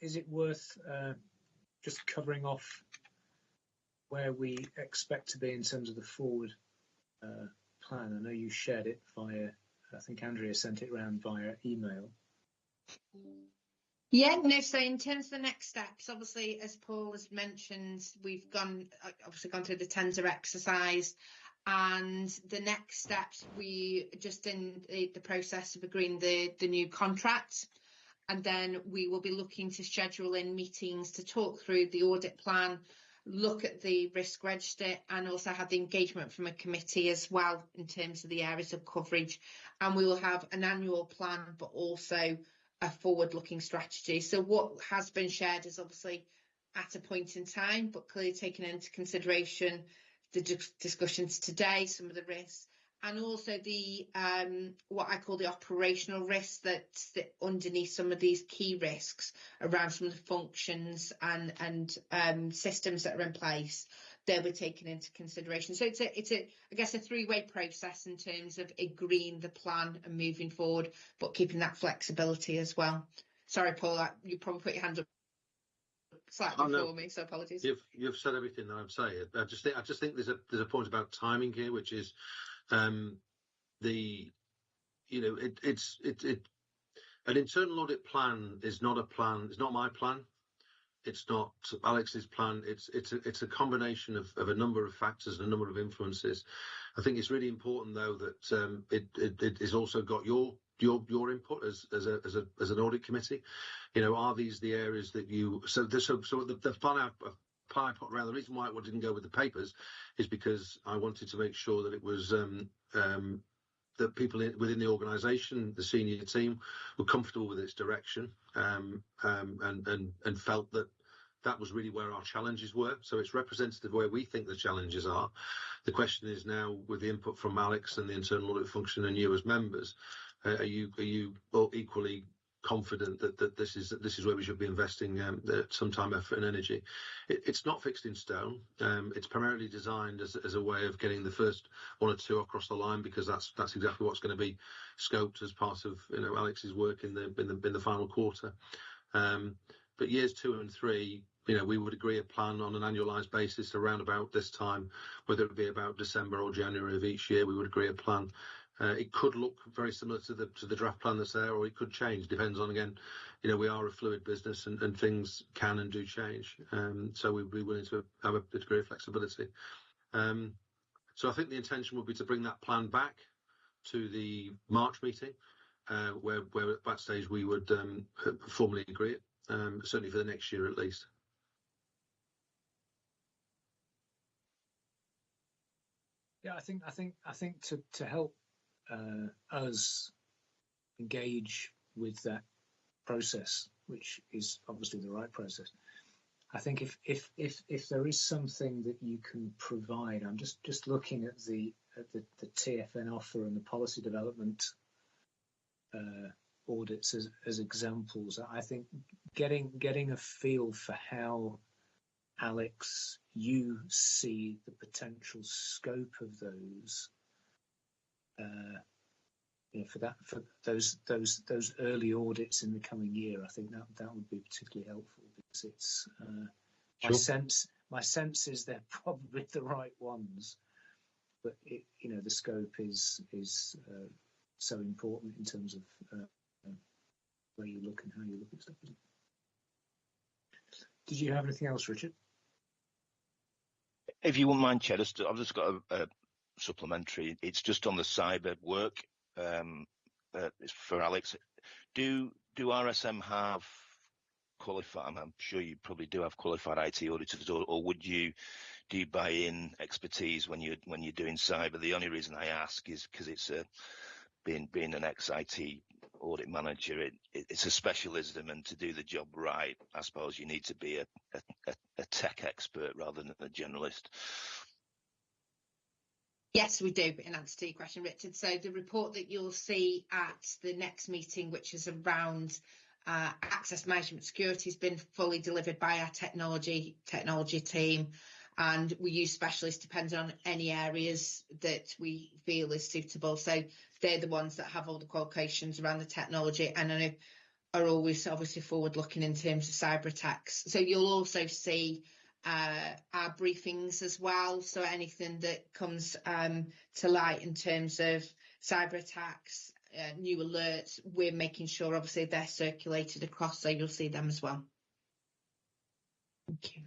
Speaker 1: Is it worth just covering off where we expect to be in terms of the forward plan? I know you shared it via, I think Andrea sent it around via email.
Speaker 9: Yeah, no, so in terms of the next steps, obviously, as Paul has mentioned, we've obviously gone through the tender exercise, and the next steps, we just in the process of agreeing the new contract, and then we will be looking to schedule in meetings to talk through the audit plan, look at the risk register, and also have the engagement from a committee as well in terms of the areas of coverage. And we will have an annual plan, but also a forward-looking strategy. So what has been shared is obviously at a point in time, but clearly taking into consideration the discussions today, some of the risks, and also the what I call the operational risks that sit underneath some of these key risks around some of the functions and systems that are in place. They were taken into consideration. So it's a I guess a three-way process in terms of agreeing the plan and moving forward, but keeping that flexibility as well. Sorry, Paul, you probably put your hand up slightly before me, so apologies.
Speaker 7: You've said everything that I'm saying. I just think there's a point about timing here, which is an internal audit plan is not a plan. It's not my plan. It's not Alex's plan. It's a combination of a number of factors and a number of influences. I think it's really important though that it has also got your input as an audit committee. Are these the areas that you so the plan I put around, the reason why it didn't go with the papers is because I wanted to make sure that it was that people within the organisation, the senior team, were comfortable with its direction and felt that was really where our challenges were. So it's representative of where we think the challenges are. The question is now, with the input from Alex and the internal audit function and you as members, are you all equally confident that this is where we should be investing some time, effort and energy? It's not fixed in stone. It's primarily designed as a way of getting the first one or two across the line, because that's exactly what's going to be scoped as part of Alex's work in the final quarter. But years 2 and 3, we would agree a plan on an annualised basis around about this time, whether it be about December or January of each year. We would agree a plan. It could look very similar to the draft plan that's there, or it could change. Depends on, again, we are a fluid business and things can and do change. So we'd be willing to have a degree of flexibility. So I think the intention would be to bring that plan back to the March meeting, where at that stage we would formally agree it, certainly for the next year at least.
Speaker 1: Yeah, I think to help us engage with that process, which is obviously the right process, I think if there is something that you can provide, I'm just looking at the TFN offer and the policy development audits as examples. I think getting a feel for how, Alex, you see the potential scope of those, for those early audits in the coming year. I think that would be particularly helpful, because it's
Speaker 7: Sure.
Speaker 1: my sense is they're probably the right ones, but the scope is so important in terms of where you look and how you look at stuff. Did you have anything else, Richard?
Speaker 5: If you wouldn't mind, Chair, I've just got a supplementary. It's just on the cyber work. It's for Alex. Do RSM have qualified? I'm sure you probably do have qualified IT auditors, or do you buy in expertise when you're doing cyber? The only reason I ask is because it's being an ex-IT audit manager, it's a specialism, and to do the job right, I suppose you need to be a tech expert rather than a generalist.
Speaker 9: Yes, we do, in answer to your question, Richard. So the report that you'll see at the next meeting, which is around access management security, has been fully delivered by our technology team, and we use specialists depending on any areas that we feel is suitable. So they're the ones that have all the qualifications around the technology, and are always obviously forward looking in terms of cyber attacks. So you'll also see our briefings as well, so anything that comes to light in terms of cyber attacks, new alerts, we're making sure obviously they're circulated across, so you'll see them as well. Thank you.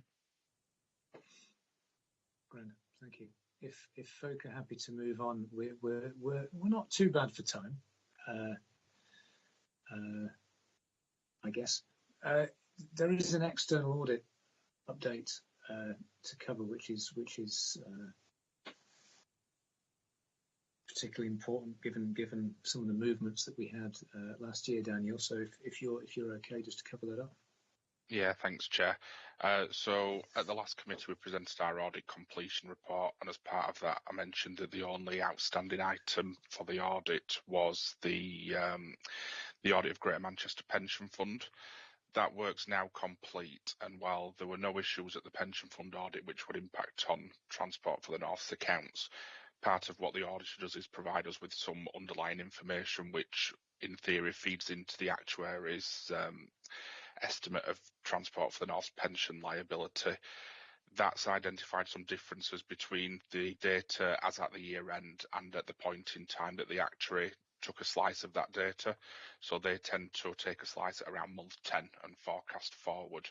Speaker 1: Brenda, thank you. If folk are happy to move on, we're not too bad for time, I guess. There is an external audit update to cover, which is particularly important given some of the movements that we had last year, Daniel. So if you're okay, just to cover that up.
Speaker 11: Yeah, thanks, Chair. So at the last committee, we presented our audit completion report, and as part of that, I mentioned that the only outstanding item for the audit was the audit of Greater Manchester Pension Fund. That work's now complete, and while there were no issues at the pension fund audit which would impact on Transport for the North's accounts, part of what the auditor does is provide us with some underlying information which, in theory, feeds into the actuary's estimate of Transport for the North's pension liability. That's identified some differences between the data as at the year end and at the point in time that the actuary took a slice of that data. So they tend to take a slice at around month 10 and forecast forward.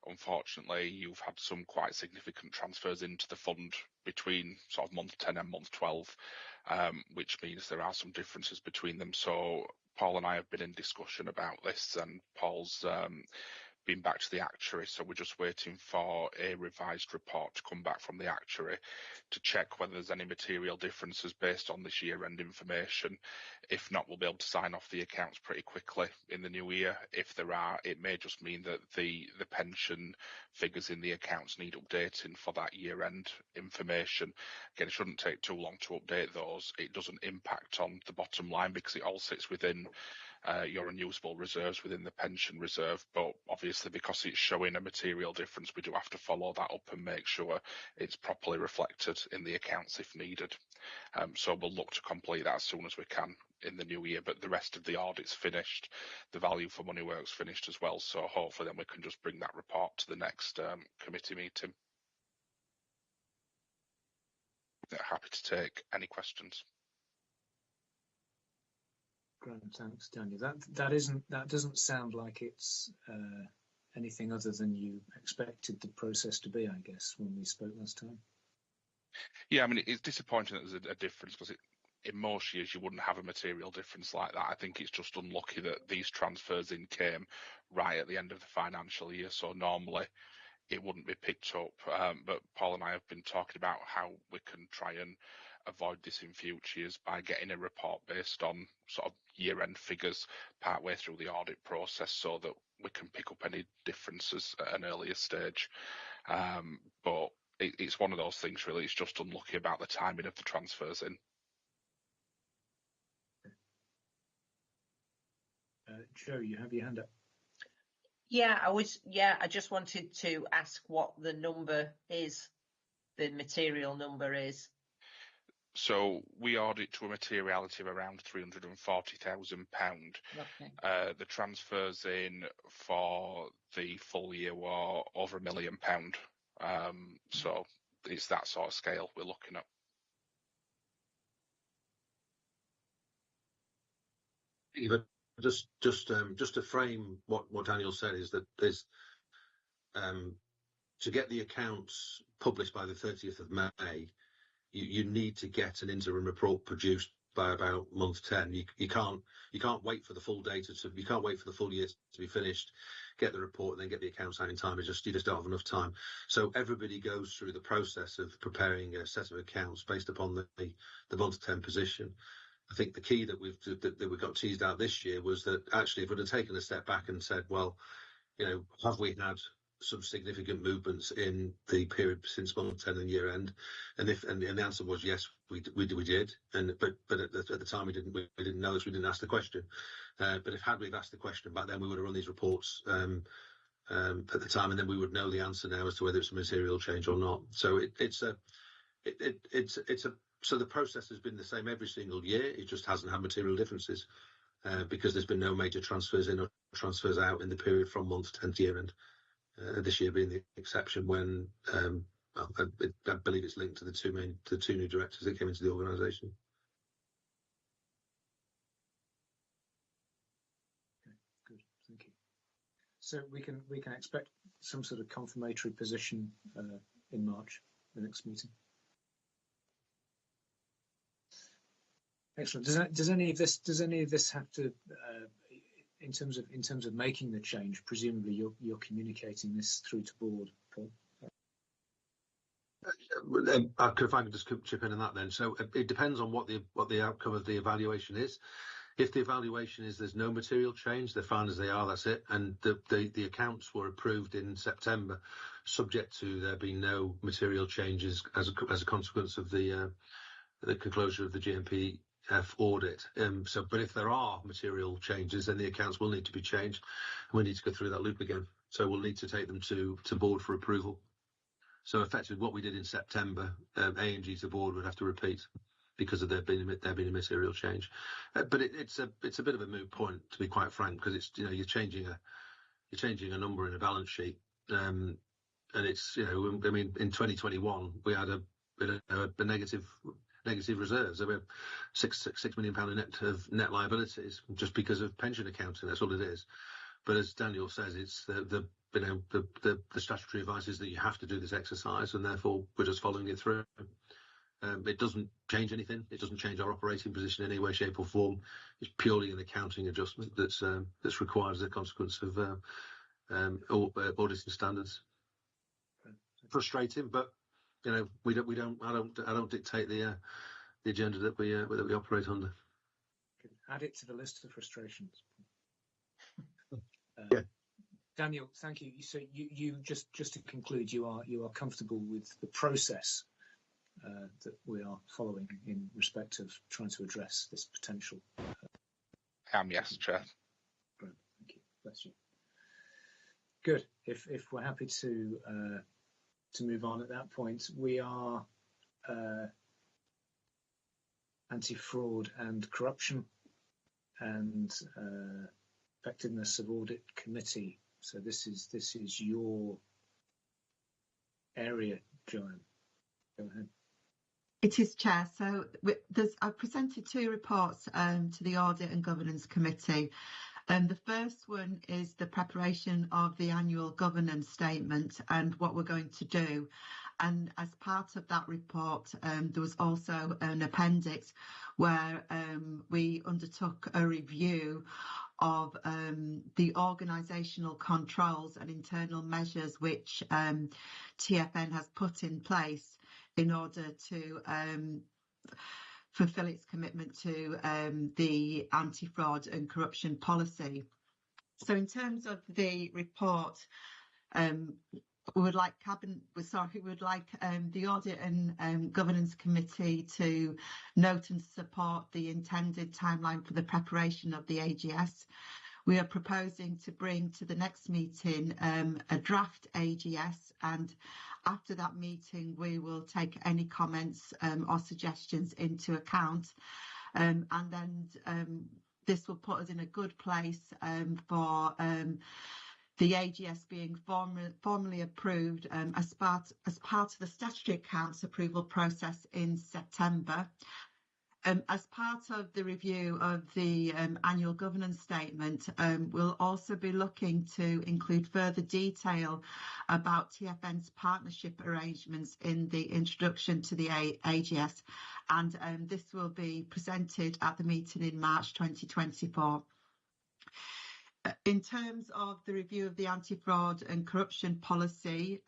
Speaker 11: Unfortunately, you've had some quite significant transfers into the fund between sort of month 10 and month 12, which means there are some differences between them. So Paul and I have been in discussion about this, and Paul's been back to the actuary, so we're just waiting for a revised report to come back from the actuary to check whether there's any material differences based on this year-end information. If not, we'll be able to sign off the accounts pretty quickly in the new year. If there are, it may just mean that the pension figures in the accounts need updating for that year-end information. Again, it shouldn't take too long to update those. It doesn't impact on the bottom line because it all sits within your unusable reserves within the pension reserve, but obviously because it's showing a material difference, we do have to follow that up and make sure it's properly reflected in the accounts if needed. So we'll look to complete that as soon as we can in the new year, but the rest of the audit's finished, the value for money work's finished as well, so hopefully then we can just bring that report to the next committee meeting. Happy to take any questions.
Speaker 1: Grand, thanks, Daniel. That doesn't sound like it's anything other than you expected the process to be, I guess, when we spoke last time.
Speaker 11: Yeah, I mean, it's disappointing that there's a difference because in most years you wouldn't have a material difference like that. I think it's just unlucky that these transfers in came right at the end of the financial year, so normally it wouldn't be picked up. But Paul and I have been talking about how we can try and avoid this in future years by getting a report based on sort of year-end figures partway through the audit process so that we can pick up any differences at an earlier stage. But it's one of those things really, it's just unlucky about the timing of the transfers in.
Speaker 1: Joe, you have your hand up.
Speaker 10: Yeah, I just wanted to ask what the number is, the material number is.
Speaker 11: So we audit to a materiality of around £340,000.
Speaker 10: Okay.
Speaker 11: The transfers in for the full year were over £1 million. So it's that sort of scale we're looking at.
Speaker 7: Even just to frame what Daniel said is that there's to get the accounts published by the 30th of May. You need to get an interim report produced by about month 10. You can't wait for the full data you can't wait for the full year to be finished, get the report, and then get the accounts out in time. You just don't have enough time. So everybody goes through the process of preparing a set of accounts based upon the month 10 position. I think the key that we got teased out this year was that actually if we'd have taken a step back and said, well, have we had some significant movements in the period since month 10 and year end, and the answer was yes, we did, but at the time we didn't know this, we didn't ask the question. But had we asked the question back then, we would have run these reports at the time, and then we would know the answer now as to whether it's a material change or not. So so the process has been the same every single year. It just hasn't had material differences because there's been no major transfers in or transfers out in the period from month 10 to year end. This year being the exception when I believe it's linked to the two new directors that came into the organisation.
Speaker 1: So we can expect some sort of confirmatory position in March, the next meeting. Excellent. Does any of this have to, in terms of making the change? Presumably, you're communicating this through to board, Paul.
Speaker 7: If I can just chip in on that then. So it depends on what the outcome of the evaluation is. If the evaluation is there's no material change, they're fine as they are, that's it. And the accounts were approved in September, subject to there being no material changes as a consequence of the conclusion of the GMPF audit. But if there are material changes, then the accounts will need to be changed. And we need to go through that loop again. So we'll need to take them to board for approval. So effectively, what we did in September, A&G to board would have to repeat because of there being a material change. But it's a bit of a moot point, to be quite frank, because it's you're changing a number in a balance sheet, and it's I mean in 2021 we had a negative reserves. There were £6 million of net liabilities just because of pension accounting. That's all it is. But as Daniel says, it's the statutory advice is that you have to do this exercise, and therefore we're just following it through. It doesn't change anything. It doesn't change our operating position in any way, shape, or form. It's purely an accounting adjustment that's required as a consequence of auditing standards. Frustrating, but I don't dictate the agenda that we operate under.
Speaker 1: Add it to the list of frustrations.
Speaker 7: Yeah.
Speaker 1: Daniel, thank you. So you just to conclude, you are comfortable with the process that we are following in respect of trying to address this potential?
Speaker 11: I am, yes, Chair.
Speaker 1: Great, thank you. Bless you. Good. If we're happy to move on at that point, we are anti-fraud and corruption and effectiveness of audit committee. So this is your area, Joanne. Go ahead.
Speaker 16: It is, Chair. So I've presented two reports to the Audit and Governance Committee. The first one is the preparation of the annual governance statement and what we're going to do. And as part of that report, there was also an appendix where we undertook a review of the organisational controls and internal measures which TFN has put in place in order to fulfil its commitment to the anti-fraud and corruption policy. So in terms of the report, we would like the Audit and Governance Committee to note and support the intended timeline for the preparation of the AGS. We are proposing to bring to the next meeting a draft AGS, and after that meeting we will take any comments or suggestions into account, and then this will put us in a good place for the AGS being formally approved as part of the statutory accounts approval process in September. As part of the review of the annual governance statement, we'll also be looking to include further detail about TFN's partnership arrangements in the introduction to the AGS, and this will be presented at the meeting in March 2024. In terms of the review of the anti-fraud and corruption policy,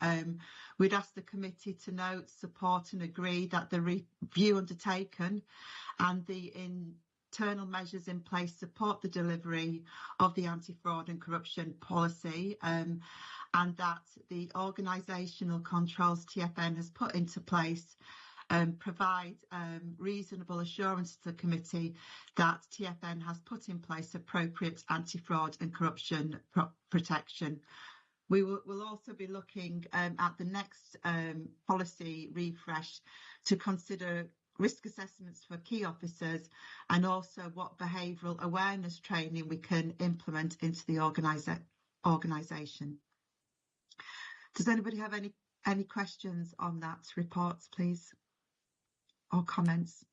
Speaker 16: we'd ask the committee to note, support and agree that the review undertaken and the internal measures in place support the delivery of the anti-fraud and corruption policy, and that the organisational controls TFN has put into place provide reasonable assurance to the committee that TFN has put in place appropriate anti-fraud and corruption protection. We'll also be looking at the next policy refresh to consider risk assessments for key officers and also what behavioural awareness training we can implement into the organisation. Does anybody have any questions on that report, please? Or comments?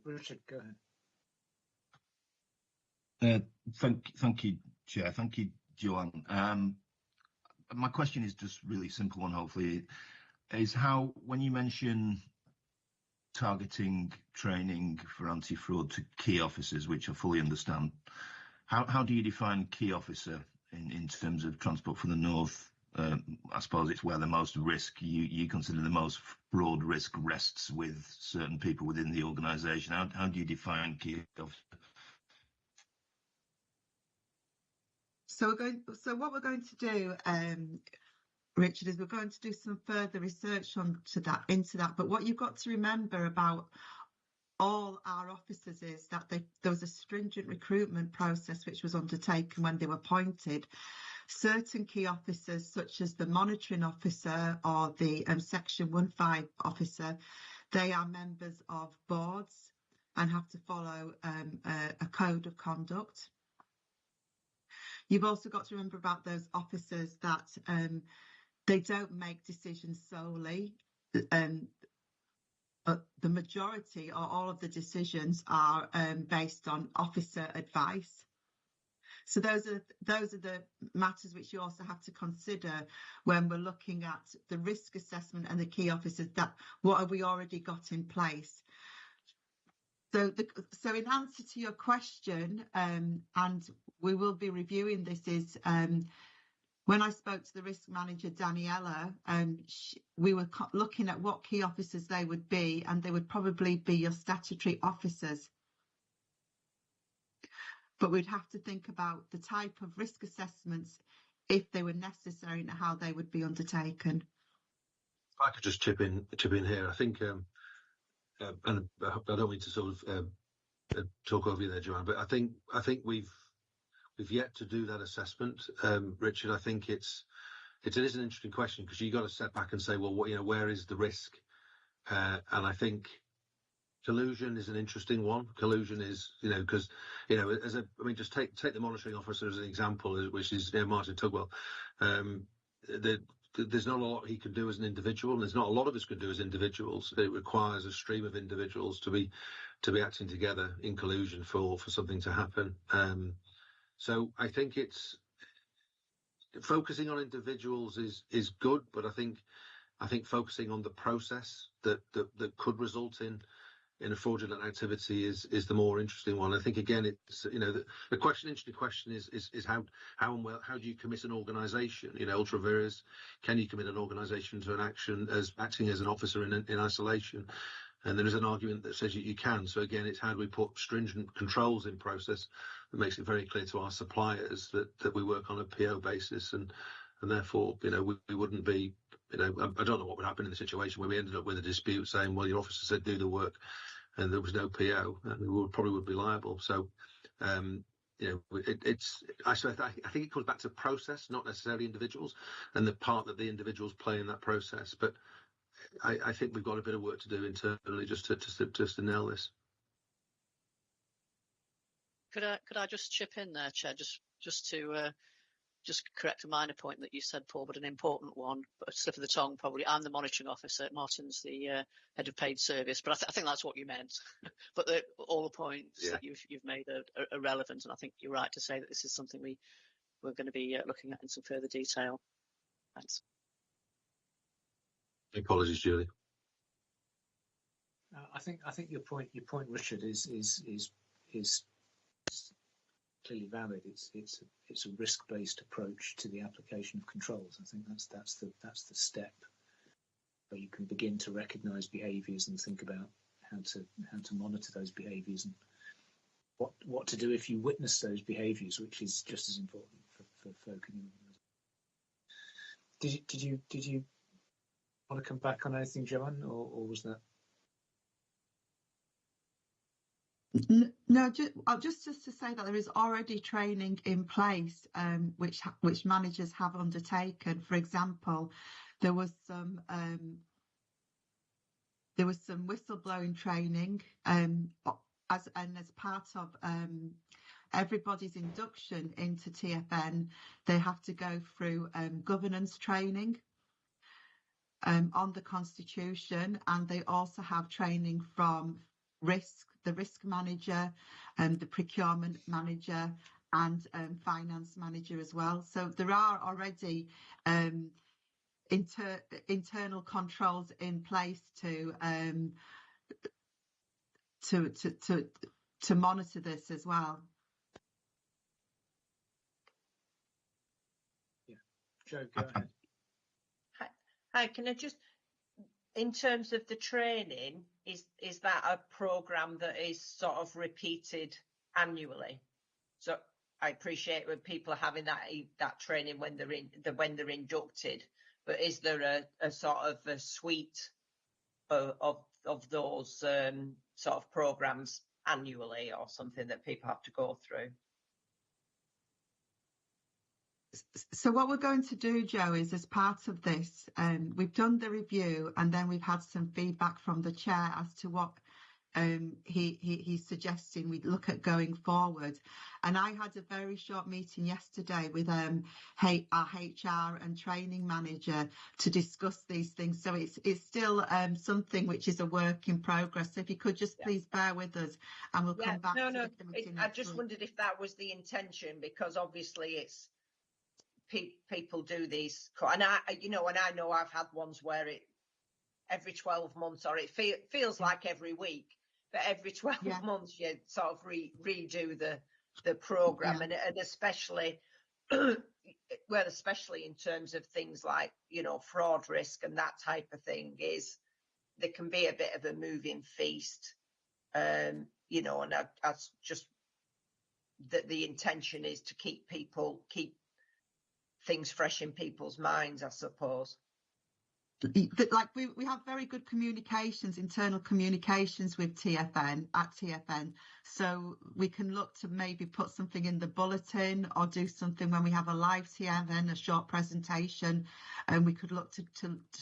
Speaker 1: Richard, go ahead.
Speaker 5: Thank you, Chair. Thank you, Joanne. My question is just really simple one, hopefully, is how, when you mention targeting training for anti-fraud to key officers, which I fully understand, how do you define key officer in terms of Transport for the North? I suppose it's where the most risk, you consider the most broad risk rests with certain people within the organisation. How do you define key officer?
Speaker 16: So what we're going to do, Richard, is we're going to do some further research into that. But what you've got to remember about all our officers is that there was a stringent recruitment process which was undertaken when they were appointed. Certain key officers, such as the monitoring officer or the Section 1.5 officer, they are members of boards and have to follow a code of conduct. You've also got to remember about those officers that they don't make decisions solely. The majority or all of the decisions are based on officer advice. So those are the matters which you also have to consider when we're looking at the risk assessment and the key officers. That what have we already got in place? So in answer to your question, and we will be reviewing this, is when I spoke to the risk manager, Daniela, we were looking at what key officers they would be, and they would probably be your statutory officers. But we'd have to think about the type of risk assessments, if they were necessary, and how they would be undertaken.
Speaker 7: If I could just chip in here, I think, and I don't mean to sort of talk over you there, Joanne, but I think we've yet to do that assessment, Richard. I think it is an interesting question, because you've got to step back and say, well, where is the risk? And I think collusion is an interesting one. Collusion is, because, just take the monitoring officer as an example, which is Martin Tugwell. There's not a lot he can do as an individual, and there's not a lot of us can do as individuals. It requires a stream of individuals to be acting together in collusion for something to happen. So I think it's focusing on individuals is good, but I think focusing on the process that could result in a fraudulent activity is the more interesting one. I think, again, it's the interesting question is how do you commit an organisation? Ultra vires, can you commit an organisation to an action as acting as an officer in isolation? And there is an argument that says you can. So again, it's how do we put stringent controls in process that makes it very clear to our suppliers that we work on a PO basis, and therefore, we wouldn't be, I don't know what would happen in the situation where we ended up with a dispute saying, well, your officer said do the work, and there was no PO, and we probably would be liable. So, I think it comes back to process, not necessarily individuals, and the part that the individuals play in that process. But I think we've got a bit of work to do internally just to nail this.
Speaker 4: Could I just chip in there, Chair, just to correct a minor point that you said, Paul, but an important one, but a slip of the tongue probably. I'm the monitoring officer. Martin's the head of paid service, but I think that's what you meant. But all the points that you've made are relevant, and I think you're right to say that this is something we're going to be looking at in some further detail. Thanks.
Speaker 7: Apologies, Julie.
Speaker 1: I think your point, Richard, is clearly valid. It's a risk-based approach to the application of controls. I think that's the step where you can begin to recognise behaviours and think about how to monitor those behaviours and what to do if you witness those behaviours, which is just as important for folk in the organisation. Did you want to come back on anything, Joanne, or was that?
Speaker 16: No, just to say that there is already training in place, which managers have undertaken. For example, there was some whistleblowing training, as part of everybody's induction into TFN. They have to go through governance training on the Constitution, and they also have training from the risk manager, the procurement manager and finance manager as well. So there are already internal controls in place to monitor this as well.
Speaker 1: Yeah, Joe, go ahead.
Speaker 10: Hi, can I just, in terms of the training, is that a programme that is sort of repeated annually? So I appreciate when people are having that training when they're inducted, but is there a sort of a suite of those sort of programmes annually, or something that people have to go through?
Speaker 16: So what we're going to do, Joe, is as part of this, we've done the review and then we've had some feedback from the chair as to what he's suggesting we look at going forward. And I had a very short meeting yesterday with our HR and training manager to discuss these things. So it's still something which is a work in progress. So if you could just please bear with us, and we'll come back to the committee next
Speaker 10: I just
Speaker 16: week.
Speaker 10: wondered if that was the intention, because obviously it's people do these, and I know I've had ones where it every 12 months, or it feels like every week, but every 12 months you sort of redo the programme, and especially especially in terms of things like, fraud risk and that type of thing, is there can be a bit of a moving feast, and that's just that the intention is to keep things fresh in people's minds, I suppose.
Speaker 16: Like we have very good communications, internal communications with TFN at TFN, so we can look to maybe put something in the bulletin or do something when we have a live TFN, a short presentation, and we could look to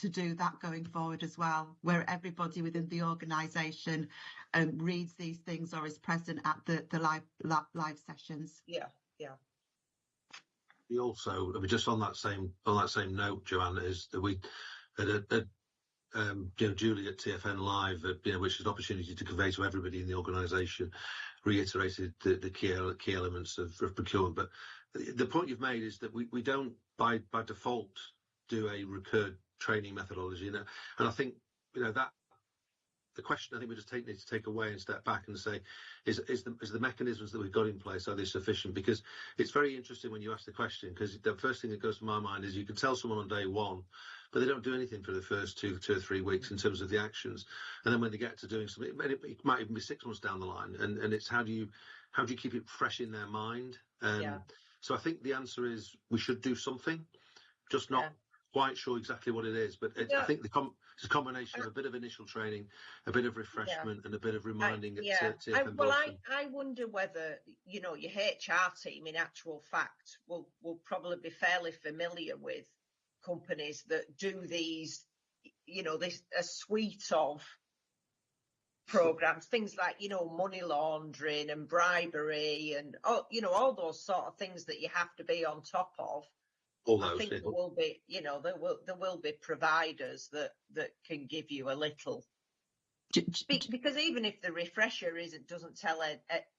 Speaker 16: do that going forward as well, where everybody within the organisation reads these things or is present at the live sessions.
Speaker 10: Yeah.
Speaker 7: We also, just on that same note, Joanna, is that we Julie at TFN Live, which is an opportunity to convey to everybody in the organisation, reiterated the key elements of procurement. But the point you've made is that we don't by default do a recurred training methodology, and I think that the question I think we just need to take away and step back and say, is the mechanisms that we've got in place, are they sufficient? Because it's very interesting when you ask the question, because the first thing that goes to my mind is you can tell someone on day one, but they don't do anything for the first two or 3 weeks in terms of the actions, and then when they get to doing something, it might even be 6 months down the line, and it's how do you keep it fresh in their mind? So I think the answer is we should do something, just not quite sure exactly what it is, but I think it's a combination of a bit of initial training, a bit of refreshment, and a bit of reminding at TFN.
Speaker 10: I wonder whether your HR team, in actual fact, will probably be fairly familiar with companies that do these, a suite of programs, things like money laundering and bribery and all those sort of things that you have to be on top of. I think there will be, there will be providers that can give you a little. Because even if the refresher doesn't tell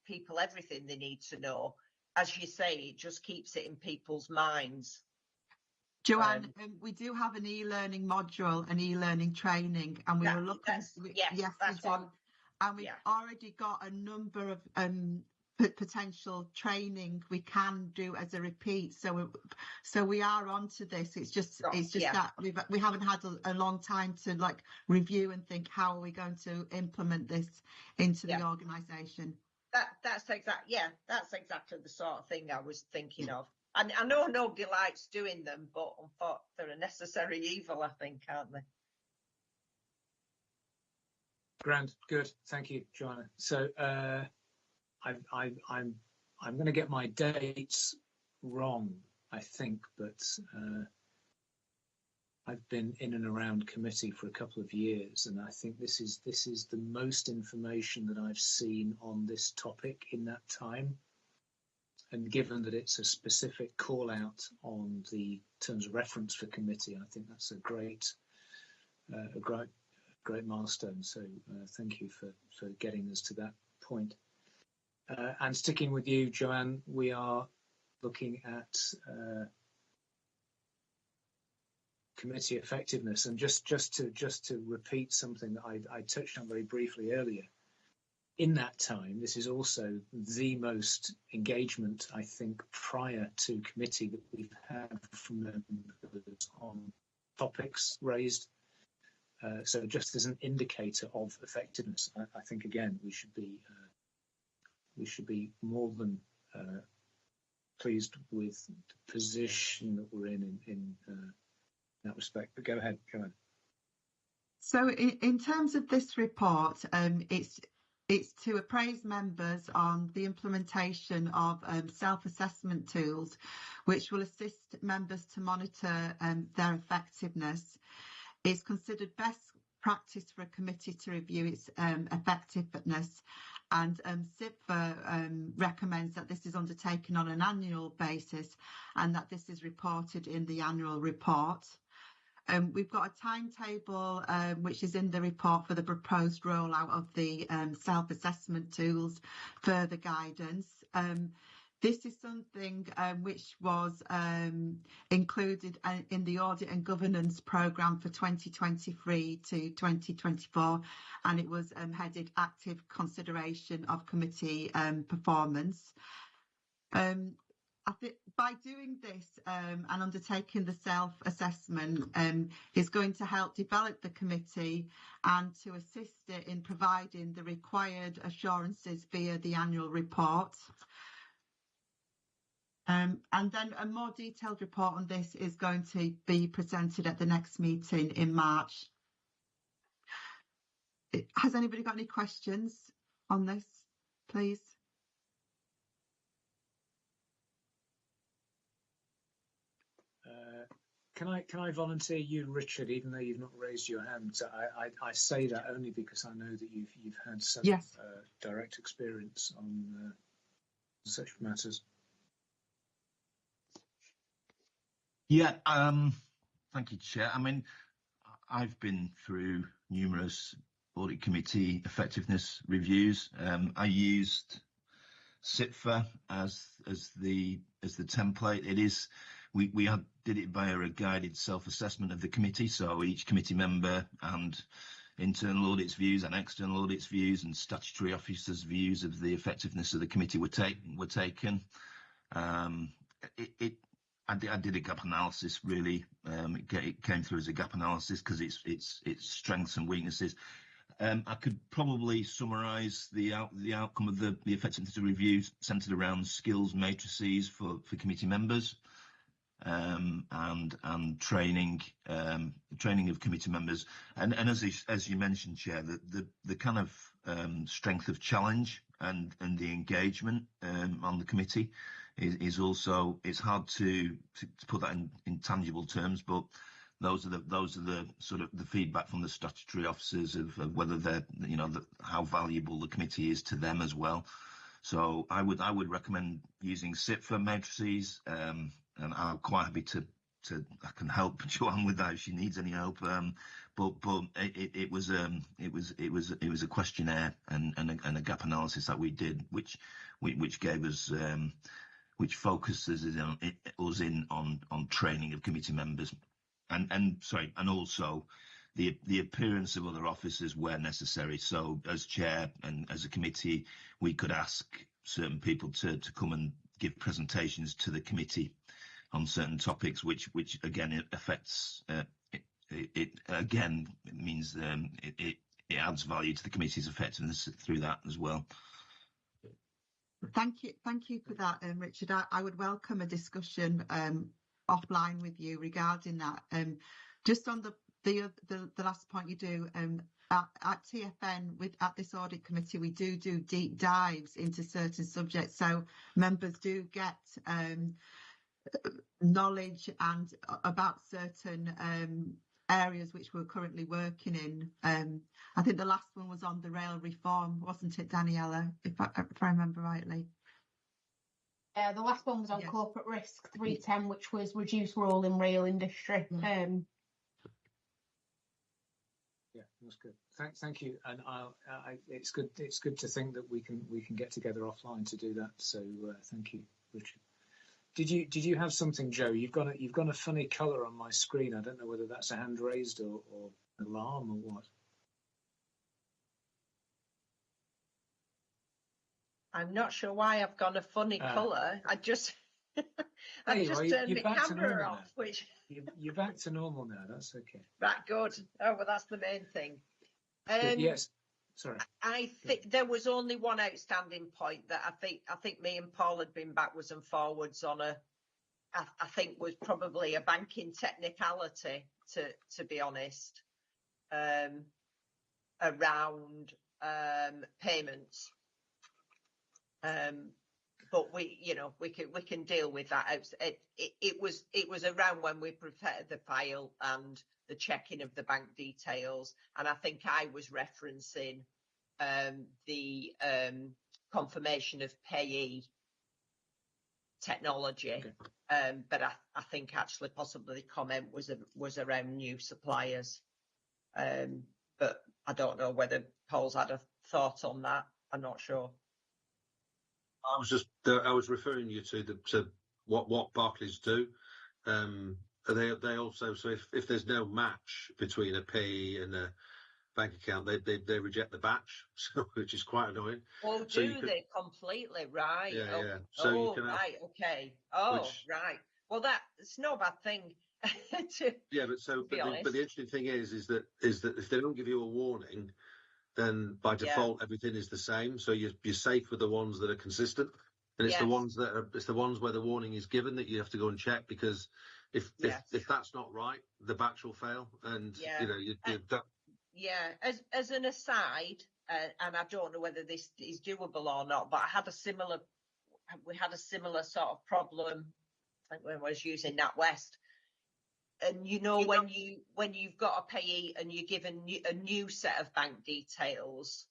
Speaker 10: people everything they need to know, as you say, it just keeps it in people's minds.
Speaker 16: Joanne, we do have an e-learning module, an e-learning training, and we were looking. Yes, we do. And we've already got a number of potential training we can do as a repeat. So we are onto this. It's just that we haven't had a long time to review and think, how are we going to implement this into the organisation?
Speaker 10: That's exactly the sort of thing I was thinking of. And I know nobody likes doing them, but they're a necessary evil, I think, aren't they?
Speaker 1: Grand, good, thank you, Joanna. So I'm going to get my dates wrong, I think, but I've been in and around committee for a couple of years, and I think this is the most information that I've seen on this topic in that time. And given that it's a specific call out on the terms of reference for committee, I think that's a great milestone. So thank you for getting us to that point. And sticking with you, Joanne, we are looking at committee effectiveness. And just to repeat something that I touched on very briefly earlier, in that time, this is also the most engagement, I think, prior to committee that we've had from members on topics raised. So just as an indicator of effectiveness, I think, again, we should be more than pleased with the position that we're in that respect. But go ahead, Joanne.
Speaker 16: So in terms of this report, it's to appraise members on the implementation of self-assessment tools, which will assist members to monitor their effectiveness. It's considered best practice for a committee to review its effectiveness, and CIPFA recommends that this is undertaken on an annual basis and that this is reported in the annual report. We've got a timetable which is in the report for the proposed rollout of the self-assessment tools, further guidance. This is something which was included in the Audit and Governance programme for 2023 to 2024, and it was headed Active Consideration of Committee Performance. I think by doing this and undertaking the self-assessment is going to help develop the committee and to assist it in providing the required assurances via the annual report. And then a more detailed report on this is going to be presented at the next meeting in March. Has anybody got any questions on this, please?
Speaker 1: Can I volunteer you, Richard, even though you've not raised your hand? I say that only because I know that you've had some direct experience on such matters.
Speaker 5: Yeah, thank you, Chair. I mean, I've been through numerous audit committee effectiveness reviews. I used CIPFA as the template. It is. We did it via a guided self-assessment of the committee, so each committee member and internal audits views and external audits views and statutory officers' views of the effectiveness of the committee were taken. I did a gap analysis, really. It came through as a gap analysis because its strengths and weaknesses. I could probably summarise the outcome of the effectiveness of reviews centred around skills matrices for committee members. And training of committee members, and as you mentioned, Chair, the kind of strength of challenge and the engagement on the committee is also, it's hard to put that in tangible terms, but those are the sort of the feedback from the statutory officers of whether they're, how valuable the committee is to them as well. So I would recommend using CIPFA matrices. And I'm quite happy I can help Joanne with that if she needs any help. But it was a questionnaire and a gap analysis that we did, which gave us which focuses us in on training of committee members, and also the appearance of other officers where necessary. So as chair and as a committee, we could ask certain people to come and give presentations to the committee on certain topics, which again it affects. It again means it adds value to the committee's effectiveness through that as well.
Speaker 16: Thank you for that, Richard. I would welcome a discussion offline with you regarding that. Just on the last point you do, at TFN at this audit committee, we do deep dives into certain subjects, so members do get knowledge and about certain areas which we're currently working in. I think the last one was on the rail reform, wasn't it, Daniela, if I remember rightly?
Speaker 8: The last one was on corporate risk 310, which was reduce role in rail industry.
Speaker 1: Yeah, that's good. Thank you. And it's good. It's good to think that we can get together offline to do that. So thank you, Richard. Did you have something, Joe? You've got a funny colour on my screen. I don't know whether that's a hand raised or alarm or what.
Speaker 10: I'm not sure why I've got a funny colour. I just turned the camera off. Which
Speaker 1: you're back to normal now. That's okay.
Speaker 10: Right, good. Oh well, that's the main thing.
Speaker 1: Yes. Sorry.
Speaker 10: I think there was only one outstanding point that I think me and Paul had been backwards and forwards on I think was probably a banking technicality to be honest, around payments. But we can deal with that. It was around when we prepared the file and the checking of the bank details, and I think I was referencing the confirmation of payee technology. Okay. But I think actually possibly the comment was around new suppliers. But I don't know whether Paul's had a thought on that. I'm not sure.
Speaker 7: I was referring you to what Barclays do. They also, so if there's no match between a payee and a bank account, they reject the batch, which is quite annoying.
Speaker 10: Oh, so they completely? Right.
Speaker 7: Yeah,
Speaker 10: oh,
Speaker 7: yeah. So
Speaker 10: oh,
Speaker 7: you can have,
Speaker 10: right, okay. Oh, right. Well, it's no bad thing.
Speaker 7: Yeah, but the interesting thing is that if they don't give you a warning, then by default everything is the same. So you're safe with the ones that are consistent, and it's the ones where the warning is given that you have to go and check, because if that's not right, the batch will fail, and
Speaker 10: As an aside, and I don't know whether this is doable or not, but we had a similar sort of problem, I think, when I was using NatWest. And when you've got a payee and you're given a new set of bank details,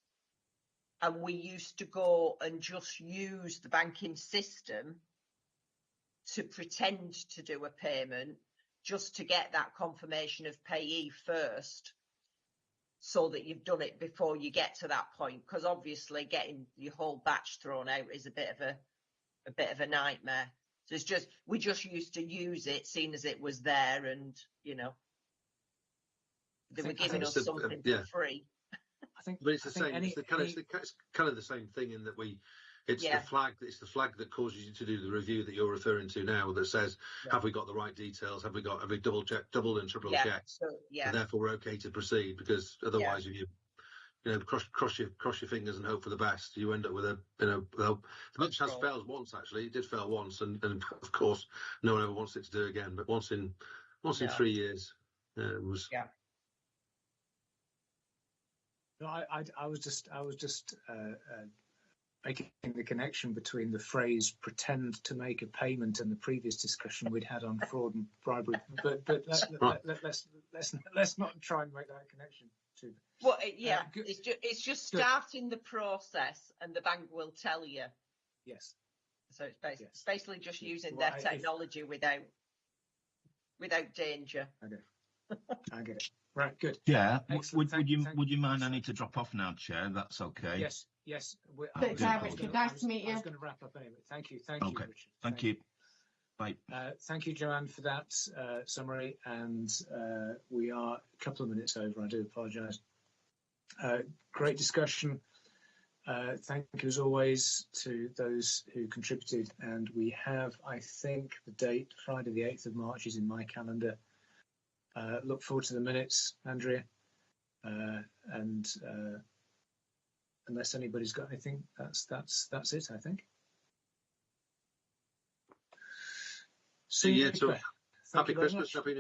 Speaker 10: and we used to go and just use the banking system to pretend to do a payment, just to get that confirmation of payee first, so that you've done it before you get to that point. Because obviously getting your whole batch thrown out is a bit of a nightmare. So we just used to use it, seeing as it was there, and they were giving us something for free.
Speaker 7: I think, but it's the same. It's kind of the same thing in that it's the flag that causes you to do the review that you're referring to now, that says, have we got the right details? Have we doubled and triple checked? And therefore we're okay to proceed, because otherwise if you cross your fingers and hope for the best, you end up with the bunch has failed once. Actually, it did fail once, and of course no one ever wants it to do again, but once in 3 years it was.
Speaker 1: No, I was just making the connection between the phrase "pretend to make a payment" and the previous discussion we'd had on fraud and bribery. But let's not try and make that connection too.
Speaker 10: Well, it's just starting the process, and the bank will tell you.
Speaker 1: Yes.
Speaker 10: So it's basically just using their technology without danger.
Speaker 1: Okay. I get it. Right. Good.
Speaker 17: Yeah. Would you mind? I need to drop off now, Chair. That's okay.
Speaker 1: Yes.
Speaker 8: Nice to meet you.
Speaker 1: I was going to wrap up anyway. Thank you. Thank you, Richard.
Speaker 17: Thank you. Bye.
Speaker 1: Thank you, Joanne, for that summary. And we are a couple of minutes over. I do apologise. Great discussion. Thank you, as always, to those who contributed. And we have, I think, the date, Friday the 8th of March, is in my calendar. Look forward to the minutes, Andrea. And unless anybody's got anything, that's it, I think. See you.
Speaker 7: Happy Christmas. Happy